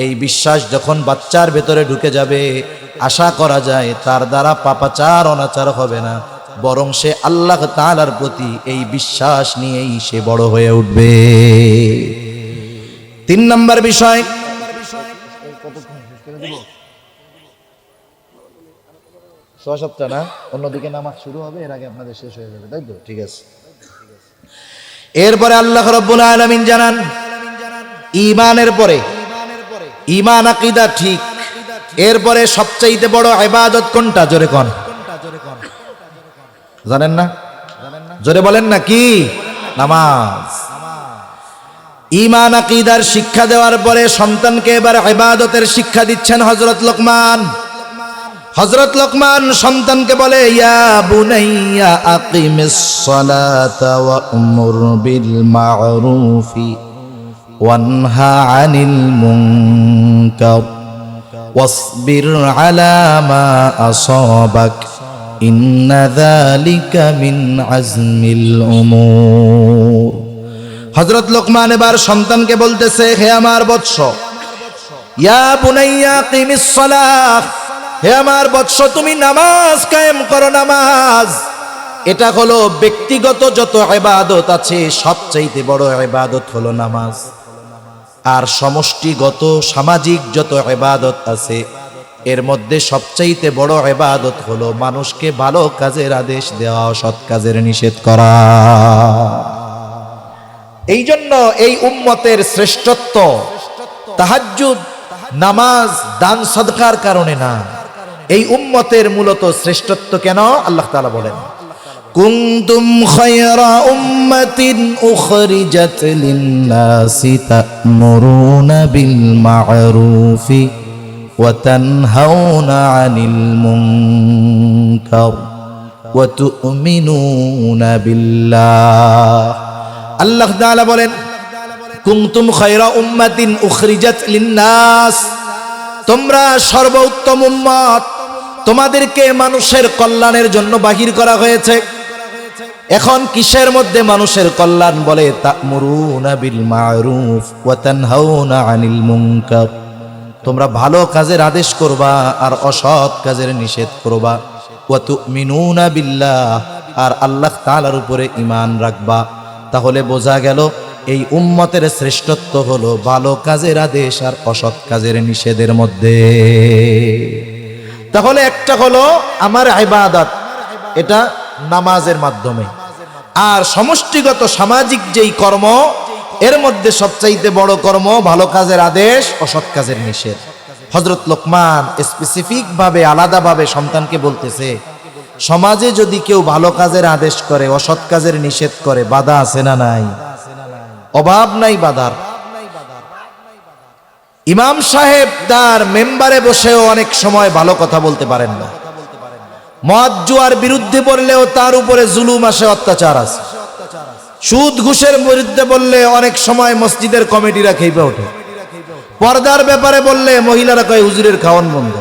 এই বিশ্বাস যখন বাচ্চার ভেতরে ঢুকে যাবে, আশা করা যায় তার দ্বারা পাপাচার অনাচার হবে না, বরং সে আল্লাহ তাআলার প্রতি এই বিশ্বাস নিয়েই সে বড় হয়ে উঠবে। 3 নম্বর বিষয়, সোয়া সপ্তাহ না, অন্যদিকে নামাজ শুরু হবে, এর আগে আপনাদের শেষ হয়ে যাবে, তাই তো? ঠিক আছে। এরপরে আল্লাহ রাব্বুল আলামিন জানান, ঈমানের পরে ঈমান আকীদা ঠিক, এরপরে সবচাইতে বড় ইবাদত কোনটা? জোরে কোন? জানেন না? জোরে বলেন না কি? নামাজ। ঈমান আকীদার শিক্ষা দেওয়ার পরে সন্তানকে এবার ইবাদতের শিক্ষা দিচ্ছেন হযরত লোকমান। হযরত লোকমান সন্তানকে বলে, ইয়া বুনাইয়া আকিমিস সালাতা ওয়া'মুর বিল মা'রুফি ওয়ানহা আনিল মুনকার ওয়াসবির আলা মা আসাবাক ইন্না যালিকা মিন আজমিল উমুর। হযরত লোকমান এবার সন্তানকে বলতেছে, হে আমার বৎস, ইয়া বুনাইয়া আকিমিস সালাহ, হে আমার বৎস তুমি নামাজ কায়েম করো। নামাজ এটা হলো ব্যক্তিগত যত ইবাদত আছে সবচাইতে বড় ইবাদত হলো নামাজ, আর সমষ্টিগত সামাজিক যত ইবাদত আছে এর মধ্যে সবচাইতে বড় ইবাদত হলো মানুষকে ভালো কাজের আদেশ দেওয়া, সৎ কাজের নিষেধ করা। এই জন্য এই উম্মতের শ্রেষ্ঠত্ব তাহাজ্জুদ নামাজ দান সদকার কারণে না। এই উম্মতের মূলত শ্রেষ্ঠত্ব কেন আল্লাহ তাআলা বলেন, কুনতুম খায়রা উম্মাতিন উখরিজাত লিন-নাসি তা'মুরুনা বিল মা'রুফি ওয়া তানহাউনা আনিল মুনকার ওয়া তু'মিনুনা বিল্লাহ। আল্লাহ তাআলা বলেন, কুনতুম খায়রা উম্মাতিন উখরিজাত লিন-নাস, তোমরা সর্বোত্তম উম্মত, তোমাদেরকে মানুষের কল্যাণের জন্য বাহির করা হয়েছে। এখন কিসের মধ্যে মানুষের কল্যাণ বলে, তা'মুরুনা বিল মা'রুফ ওয়া তানহাউনা আনিল মুনকার, তোমরা ভালো কাজের আদেশ করবা আর অসৎ কাজের নিষেধ করবা। ওয়া তু'মিনুনা বিল্লাহ, আর আল্লাহ তাআলার উপরে ঈমান রাখবা। তাহলে বোঝা গেল এই উম্মতের শ্রেষ্ঠত্ব হলো ভালো কাজের আদেশ আর অসৎ কাজের নিষেধের মধ্যে। তাহলে একটা হলো আমার ইবাদত, এটা নামাজের মাধ্যমে, আর সমষ্টিগত সামাজিক যেই কর্ম, এর মধ্যে সবচাইতে বড় কর্ম ভালো কাজের আদেশ অসৎ কাজের নিষেধ। হযরত লোকমান স্পেসিফিক ভাবে আলাদাভাবে সন্তানকে বলতেছে, সমাজে যদি কেউ ভালো কাজের আদেশ করে অসৎ কাজের নিষেধ করে, বাধা আছে না নাই? অভাব নাই বাধার। ইমাম সাহেব তার মেম্বারে বসেও অনেক সময় ভালো কথা বলতে পারেন না। মদ জুয়ার বিরুদ্ধে বললেও তার উপরে জুলুম আসে, অত্যাচার আছে। সুদ ঘুষের বিরুদ্ধে বললে অনেক সময় মসজিদের কমিটিরা খেপে ওঠে। পর্দার ব্যাপারে বললে মহিলারা কয় হুজুরের খাওয়ান বন্ধ।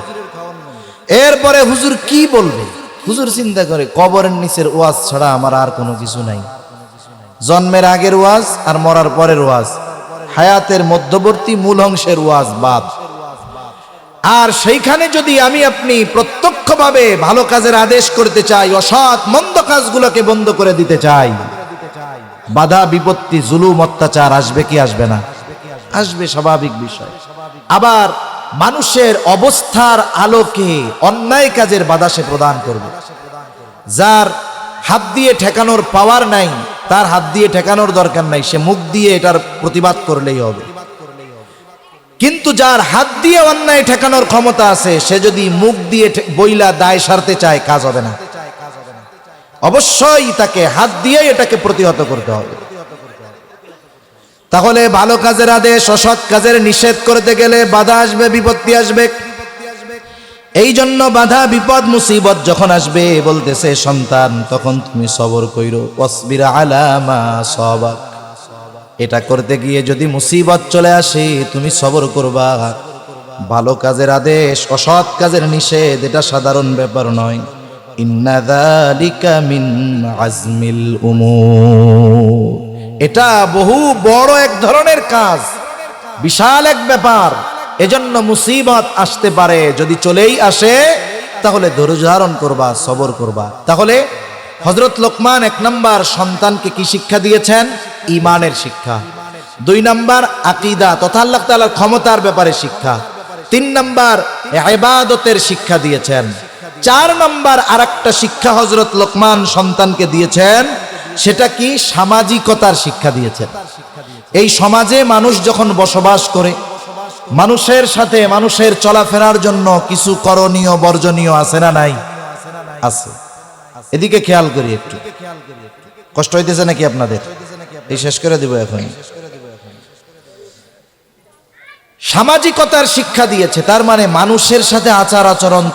এরপরে হুজুর কি বলবে? হুজুর চিন্তা করে, কবরের নিচের ওয়াজ ছাড়া আমার আর কোনো কিছু নাই। জন্মের আগের ওয়াজ আর মরার পরের ওয়াজ, হায়াতের মধ্যবর্তী মূল অংশের ওয়াজ বাদ। আর সেইখানে যদি আমি আপনি প্রত্যক্ষভাবে ভালো কাজের আদেশ করতে চাই, অসৎ মন্দ কাজগুলোকে বন্ধ করে দিতে চাই, বাধা বিপত্তি জুলুম অত্যাচার আসবে কি আসবে না? আসবে, স্বাভাবিক বিষয়। আবার মানুষের অবস্থার আলোকে অন্যায় কাজের বাধা সে প্রদান করবে। যার হাত দিয়ে ঠেকানোর পাওয়ার নাই, তার হাত দিয়ে ঠেকানোর দরকার নাই, সে মুখ দিয়ে এটার প্রতিবাদ করলেই হবে। কিন্তু যার হাত দিয়ে অন্যায় ঠেকানোর ক্ষমতা আছে, সে যদি মুখ দিয়ে বইলা দায় সারতে চায়, কাজ হবে না। অবশ্যই তাকে হাত দিয়ে এটাকে প্রতিহত করতে হবে। তাহলে ভালো কাজের আদেশ অসৎ কাজের নিষেধ করতে গেলে বাধা আসবে, বিপত্তি আসবে। এই জন্য বাধা বিপদ মুসিবত যখন আসবে, বলতেছে সন্তান তখন তুমি সবর কইরো, ওয়াসবির আলা মা সাবাক। এটা করতে গিয়ে যদি মুসিবত চলে আসে, তুমি সবর করবা। ভালো কাজের আদেশ অসৎ কাজের নিষেধ এটা সাধারণ ব্যাপার নয়। ইন্না যালিকা মিন আজমিল উমুর, এটা বহু বড় এক ধরনের কাজ, বিশাল এক ব্যাপার। এজন্য মুসিবত আসতে পারে, যদি চলেই আসে তাহলে ধৈর্য ধারণ করবা, সবর করবা। তাহলে হযরত লোকমান 1 নাম্বার সন্তানকে কি শিক্ষা দিয়েছেন? ঈমানের শিক্ষা। 2 নাম্বার আকীদা তথা আল্লাহ তাআলার ক্ষমতার ব্যাপারে শিক্ষা। 3 নাম্বার ইবাদতের শিক্ষা দিয়েছেন। 4 নাম্বার আরেকটা শিক্ষা হযরত লোকমান সন্তানকে দিয়েছেন, সেটা কি? সামাজিকতার শিক্ষা দিয়েছেন। এই সমাজে মানুষ যখন বসবাস করে, মানুষের সাথে মানুষের চলাফেরার জন্য কিছু করণীয় বর্জনীয় আছে না নাই? আছে। এদিকে খেয়াল করি একটু। কষ্ট হইতেছে নাকি আপনাদের? এই শেষ করে দিব এখন। সামাজিকতার শিক্ষা দিয়েছে, তার মানে মানুষের সাথে আচার আচরণ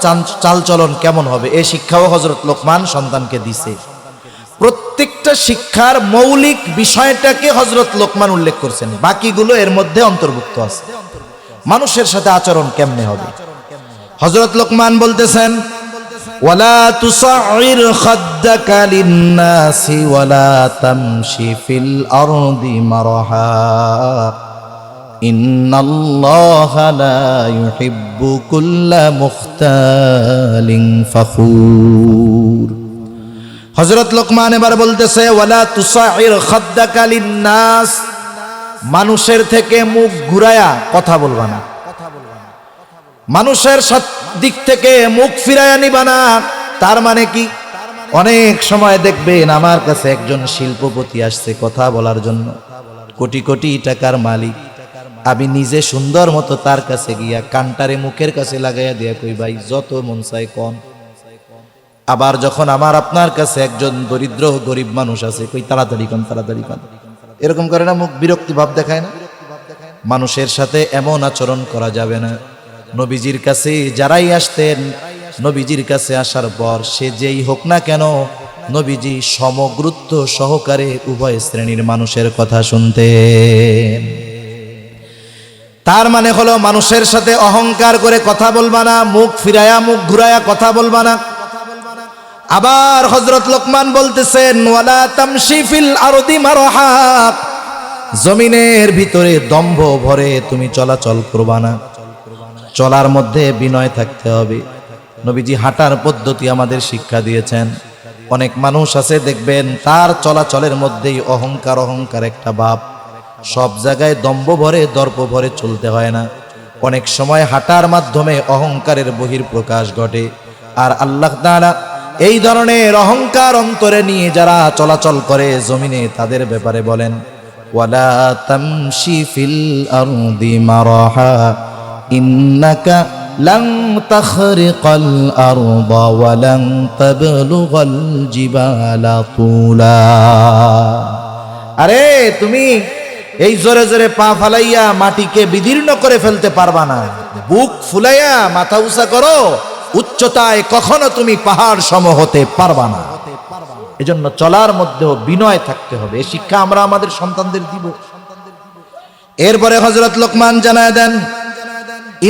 চালচলন কেমন হবে, এই শিক্ষাও হযরত লোকমান সন্তানকে দিছে। প্রত্যেকটা শিক্ষার মৌলিক বিষয়টাকে হযরত লোকমান উল্লেখ করছেন, বাকিগুলো এর মধ্যে অন্তর্ভুক্ত আছে। মানুষের সাথে আচরণ কেমনে হবে, হযরত লোকমান বলতেছেন, ওয়ালা তুসাইর খাদ্দাকা লিন-নাসি ওয়ালা তামশি ফিল আরদি মারহা ইন্নাল্লাহা লা ইউহিব্বু কুল্লা মুখতালিন ফাখুর। হযরত লোকমান এবার বলতেছে, ওয়ালা তুসাইর খাদ্দাকা লিন-নাস, মানুষের থেকে মুখ ঘুরায়া কথা বলবা না, মানুষের দিক থেকে মুখ ফিরায়া নিবা না। তার মানে কি? অনেক সময় দেখবেন আমার কাছে একজন শিল্পপতি আসছে কথা বলার জন্য, কোটি কোটি টাকার মালিক, আমি নিজে সুন্দর মতো তার কাছে গিয়া কানটারে মুখের কাছে লাগাইয়া দিয়া কই ভাই যত মন চায় কোন। আবার যখন আমার আপনার কাছে একজন দরিদ্র গরিব মানুষ আছে কই তাড়াতাড়ি কোন তাড়াতাড়ি কোন, এরকম করে না, মুখ বিরক্তি ভাব দেখায় না। মানুষের সাথে এমন আচরণ করা যাবে না। নবীজির কাছে যারাই আসতেন, নবীজির কাছে আসার পর সে যেই হোক না কেন, নবীজি সমগুরুত্ব সহকারে উভয় শ্রেণীর মানুষের কথা শুনতেন। তার মানে হলো মানুষের সাথে অহংকার করে কথা বলবা না, মুখ ফিরায়া মুখ ঘুরায়া কথা বলবা না। আবার হযরত লোকমান বলতেছেন ওয়ালা তামশি ফিল আরদি মারহা, জমিনের ভিতরে দম্ভ ভরে তুমি চলাচল করবা না, চলার মধ্যে বিনয় থাকতে হবে। নবীজি হাঁটার পদ্ধতি আমাদের শিক্ষা দিয়েছেন। অনেক মানুষ আছে দেখবেন তার চলাচলের মধ্যেই অহংকার অহংকার একটা ভাব, সব জায়গায় দম্ভ ভরে দর্প ভরে চলতে হয় না। অনেক সময় হাঁটার মাধ্যমে অহংকারের বহিঃপ্রকাশ ঘটে। আর আল্লাহ তাআলা এই ধরনের অহংকার অন্তরে নিয়ে যারা চলাচল করে জমিনে তাদের ব্যাপারে বলেন ওয়ালা তামশি ফিল আরদি মারহা ইন্নাকা লান তাখরিকাল আরদা ওয়া লান তাবলুগাল জিবালা তুলা। আরে তুমি এই জোরে জোরে পা ফালাইয়া মাটিকে বিদীর্ণ করে ফেলতে পারবা না, বুক ফুলাইয়া মাথা উঁচা করো, উচ্চতায় কখনো তুমি পাহাড় সম হতে পারবা না। এজন্য চলার মধ্যেও বিনয় থাকতে হবে। এই শিক্ষা আমরা আমাদের সন্তানদের দিব। এরপরে হযরত লোকমান জানায় দেন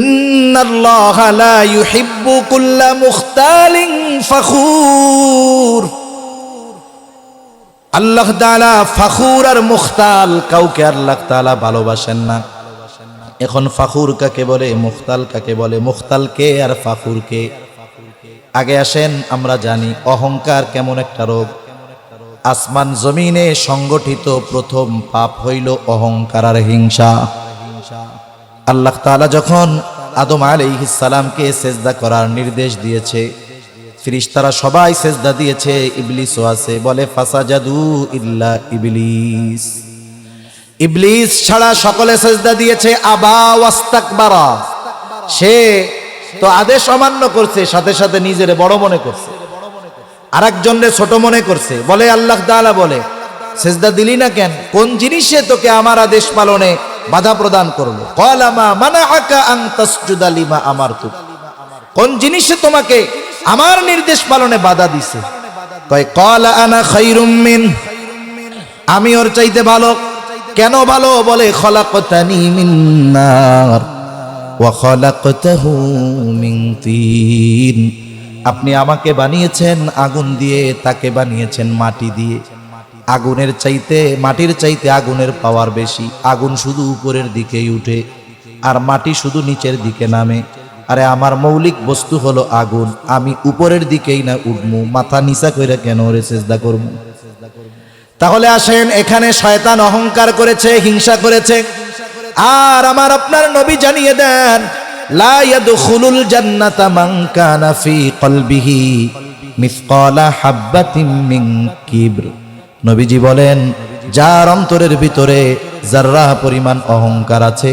ইন্নাল্লাহা লা ইউহিব্বু কুল্লা মুখতালিন ফখুর। আল্লাহ তাআলা ফখুর আর মুখতাল কাউকে আল্লাহ তাআলা ভালোবাসেন না। এখন ফখুর কাকে বলে, মুখতাল কাকে বলে, মুখতাল কে আর ফখুর কে? আগে আসেন আমরা জানি অহংকার কেমন একটা রোগ। আসমান জমিনে সংগঠিত প্রথম পাপ হইল অহংকার আর হিংসা। আল্লাহ তাআলা যখন আদম আলাইহিস সালামকে সেজদা করার নির্দেশ দিয়েছে, ফেরেশতারা সবাই সেজদা দিয়েছে, ইবলিসও আছে, বলে ফাসাজাদু ইল্লা ইবলিস। ইবলিস ছাড়া সকলে সেজদা দিয়েছে। আবা ওয়াস্তাকবারা, সে তো আদেশ অমান্য করছে, সাথে সাথে নিজেরে বড় মনে করছে, আরেকজনরে ছোট মনে করছে। বলে আল্লাহ তাআলা বলে সেজদা দিলি না কেন? কোন জিনিসে তোকে আমার আদেশ পালনে বাধা প্রদান করলো? ক্বালা মা মানাআকা আন তাসজুদা লিমা আমারতুক, কোন জিনিসে তোমাকে আমার নির্দেশ পালনে বাধা দিছে? কয় ক্বালা আনা খায়রুম মিন, আমি ওর চাইতে ভালো। কেন ভালো? বলে খলাকতানি মিন নার ওয়া খলাকতাহু মিন তিন, আপনি আমাকে বানিয়েছেন আগুন দিয়ে, তাকে বানিয়েছেন মাটি দিয়ে। আগুনের চাইতে মাটির চাইতে আগুনের পাওয়ার বেশি। আগুন শুধু উপরের দিকেই উঠে আর মাটি শুধু নিচের দিকে নামে। আরে আমার মৌলিক বস্তু হলো আগুন, আমি উপরের দিকেই না উঠবো, মাথা নিচা কইরা কেন ওরে সিজদা করব? তাহলে আসেন, এখানে শয়তান অহংকার করেছে, হিংসা করেছে। আর আমার আপনার নবী জানিয়ে দেন লা ইয়াদখুলুল জান্নাতা মান কানা ফি কলবিহি মিসকালা হাববাতিন মিন কিবর। নবীজি বলেন যার অন্তরের ভিতরে যাররা পরিমাণ অহংকার আছে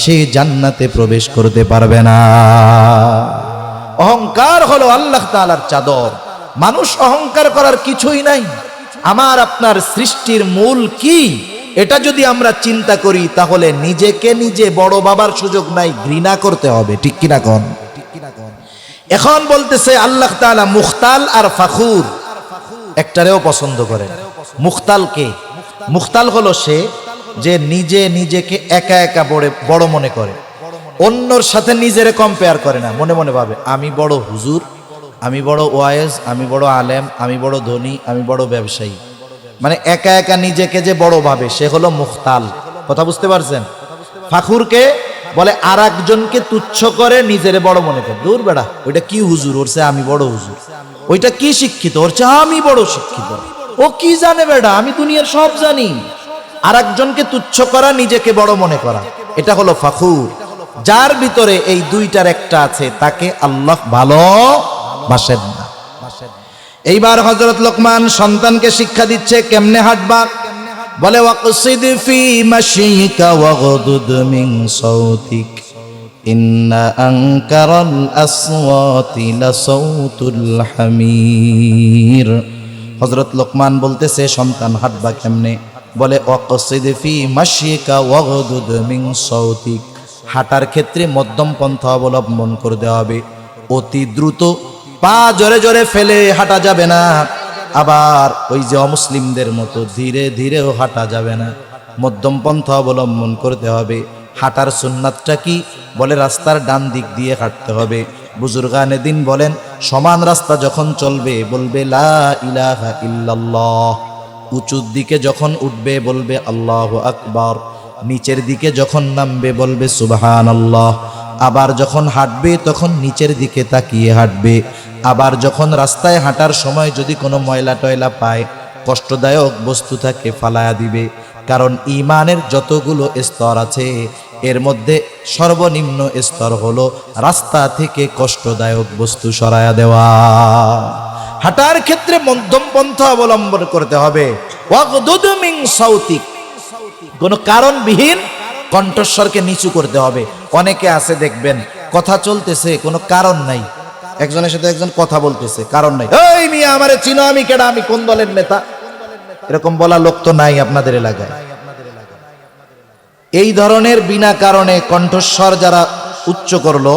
সে জান্নাতে প্রবেশ করতে পারবে না। অহংকার হলো আল্লাহ তাআলার চাদর। মানুষ অহংকার করার কিছুই নাই। আমার আপনার সৃষ্টির মূল কি এটা যদি আমরা চিন্তা করি তাহলে নিজেকে নিজে বড় বাবার সুযোগ নাই, ঘৃণা করতে হবে। ঠিক কিনা কোন? এখন বলতেছে আল্লাহ তাআলা মুখতাল আর ফখুর একটারেও পছন্দ করেন। মুখতাল কে? মুখতাল হলো সে যে নিজে নিজেকে একা একা বড় মনে করে, অন্যর সাথে নিজেরে কম্পেয়ার করে না। মনে মনে ভাবে আমি বড় হুজুর, আমি বড় ওয়াইজ, আমি বড় আলেম, আমি বড় ধনী, আমি বড় ব্যবসায়ী। মানে একা একা নিজেকে যে বড় ভাবে সে হলো মুখতাল। কথা বুঝতে পারছেন? ফাখুরকে বলে আর একজনকে তুচ্ছ করে নিজেরে বড় মনে করে। দূর বেড়া, ওইটা কি হুজুর, ওরছে আমি বড় হুজুর। ওইটা কি শিক্ষিত, ওরছে আমি বড় শিক্ষিত। ও কি জানে বেড়া, আমি দুনিয়ার সব জানি। আর একজনকে তুচ্ছ করা, নিজেকে বড় মনে করা, এটা হলো ফাখুর। যার ভিতরে এই দুইটার একটা আছে তাকে আল্লাহ ভালোবাসেন না। এইবার হযরত লোকমান সন্তানকে শিক্ষা দিচ্ছে কেমনে হাঁটবা। বলে ওয়াকসিদ ফি মাশিকা ওয়াগদুদ মিন সাউতিক ইন্না আনকারাল আসওয়াতি লাসাউতুল হামির। হযরত লোকমান বলতেছে সন্তান হাঁটবা কেমনে? বলে ওয়াকসিদ ফি মাশিকা ওয়াগদুদ মিন সাউতিক, হাঁটার ক্ষেত্রে মধ্যম পন্থা অবলম্বন করতে হবে। অতি দ্রুত পা জোরে জোরে ফেলে হাঁটা যাবে না, আবার ওই যে অমুসলিমদের মতো ধীরে ধীরেও হাঁটা যাবে না, মধ্যম পন্থা অবলম্বন করতে হবে। হাঁটার সুন্নাতটা কি? বলে রাস্তার ডান দিক দিয়ে হাঁটতে হবে। বুজুর্গানে দিন বলেন সমান রাস্তা যখন চলবে বলবে লা ইলাহা ইল্লাল্লাহ, উঁচুর দিকে যখন উঠবে বলবে আল্লাহু আকবার, নিচের দিকে যখন নামবে বলবে সুবহানাল্লাহ। আবার যখন হাঁটবে তখন নিচের দিকে তাকিয়ে হাঁটবে। আবার যখন রাস্তায় হাঁটার সময় যদি কোনো ময়লা টয়লা পায়, কষ্টদায়ক বস্তু থাকে ফালায়া দিবে। কারণ ঈমানের যতগুলো স্তর আছে এর মধ্যে সর্বনিম্ন স্তর হলো রাস্তা থেকে কষ্টদায়ক বস্তু সরায়া দেওয়া। হাঁটার ক্ষেত্রে মধ্যম পন্থা অবলম্বন করতে হবে। ওয়াগদুদ মিন সাউতিক, কোনো কারণবিহীন কণ্ঠস্বরকে নিচু করতে হবে। অনেকে আছে দেখবেন কথা চলতেছে কোনো কারণ নাই, একজনের সাথে একজন কথা বলতেছে কারণ নাই, এই মিয়া আমারে চিনো, আমি কেডা, আমি কোন দলের নেতা, এরকম বলা লোক তো নাই আপনাদের এলাকায়। এই ধরনের বিনা কারণে কণ্ঠস্বর যারা উচ্চ করলো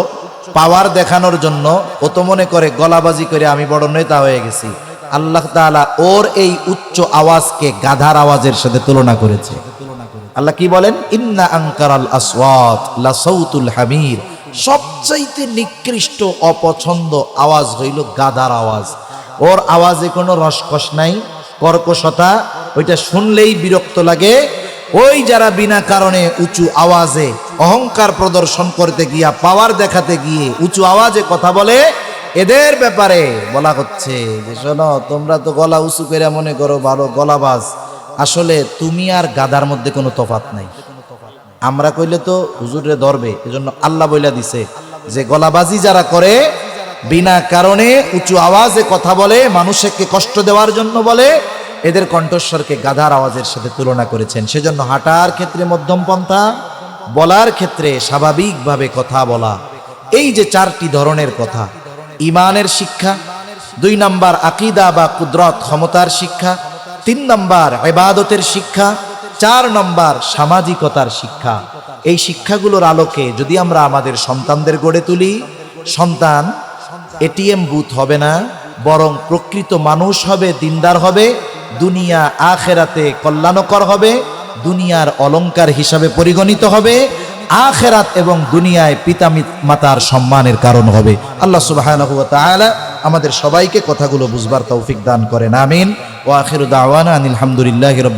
পাওয়ার দেখানোর জন্য, ও তো মনে করে গলাবাজি করে আমি বড় নেতা হয়ে গেছি। আল্লাহ তাআলা ওর এই উচ্চ আওয়াজকে গাধার আওয়াজের সাথে তুলনা করেছে। আল্লাহ কি বলেন? ইন্না আনকারাল আসওয়াত লাসাউতুল হামির, সবচাইতে নিকৃষ্ট অপছন্দ আওয়াজ হইল গাধার আওয়াজ। ওর আওয়াজে কোনো রসকস নাই, কর্কশতা, ওইটা শুনলেই বিরক্ত লাগে। ওই যারা বিনা কারণে উঁচু আওয়াজে অহংকার প্রদর্শন করতে গিয়া, পাওয়ার দেখাতে গিয়ে উঁচু আওয়াজে কথা বলে, এদের ব্যাপারে বলা হচ্ছে যে শোনো, তোমরা তো গলা উঁচু করে মনে করো ভালো গলাবাজ, আসলে তুমি আর গাধার মধ্যে কোনো তফাৎ নাই। আমরা কইলে তো হুজুরে ধরবে, এজন্য আল্লাহ বইলা দিছে যে গলাবাজি যারা করে, বিনা কারণে উঁচু আওয়াজে কথা বলে, মানুষকে কষ্ট দেওয়ার জন্য বলে, এদের কণ্ঠস্বরকে গাধার আওয়াজের সাথে তুলনা করেছেন। সেজন্য হাঁটার ক্ষেত্রে মধ্যম পন্থা, বলার ক্ষেত্রে স্বাভাবিকভাবে কথা বলা। এই যে চারটি ধরনের কথা, ঈমানের শিক্ষা, 2 নাম্বার আকীদা বা কুদরত ক্ষমতার শিক্ষা, 3 নাম্বার ইবাদতের শিক্ষা, 4 নাম্বার সামাজিকতার শিক্ষা। এই শিক্ষাগুলোর আলোকে যদি আমরা আমাদের সন্তানদের গড়ে তুলি, সন্তান এটিএম বুথ হবে না, বরং প্রকৃত মানুষ হবে, দিনদার হবে, দুনিয়া আখেরাতে কল্যাণকর হবে, দুনিয়ার অলংকার হিসাবে পরিগণিত হবে, আখেরাত এবং দুনিয়ায় পিতা মাতার সম্মানের কারণ হবে। আল্লাহ সুবহানাহু ওয়া তাআলা আমাদের সবাইকে কথাগুলো বুঝবার তৌফিক দান করেন, আমিন। ওয়া আখিরু দাওয়ানা আনিল হামদুলিল্লাহি রাব্বিল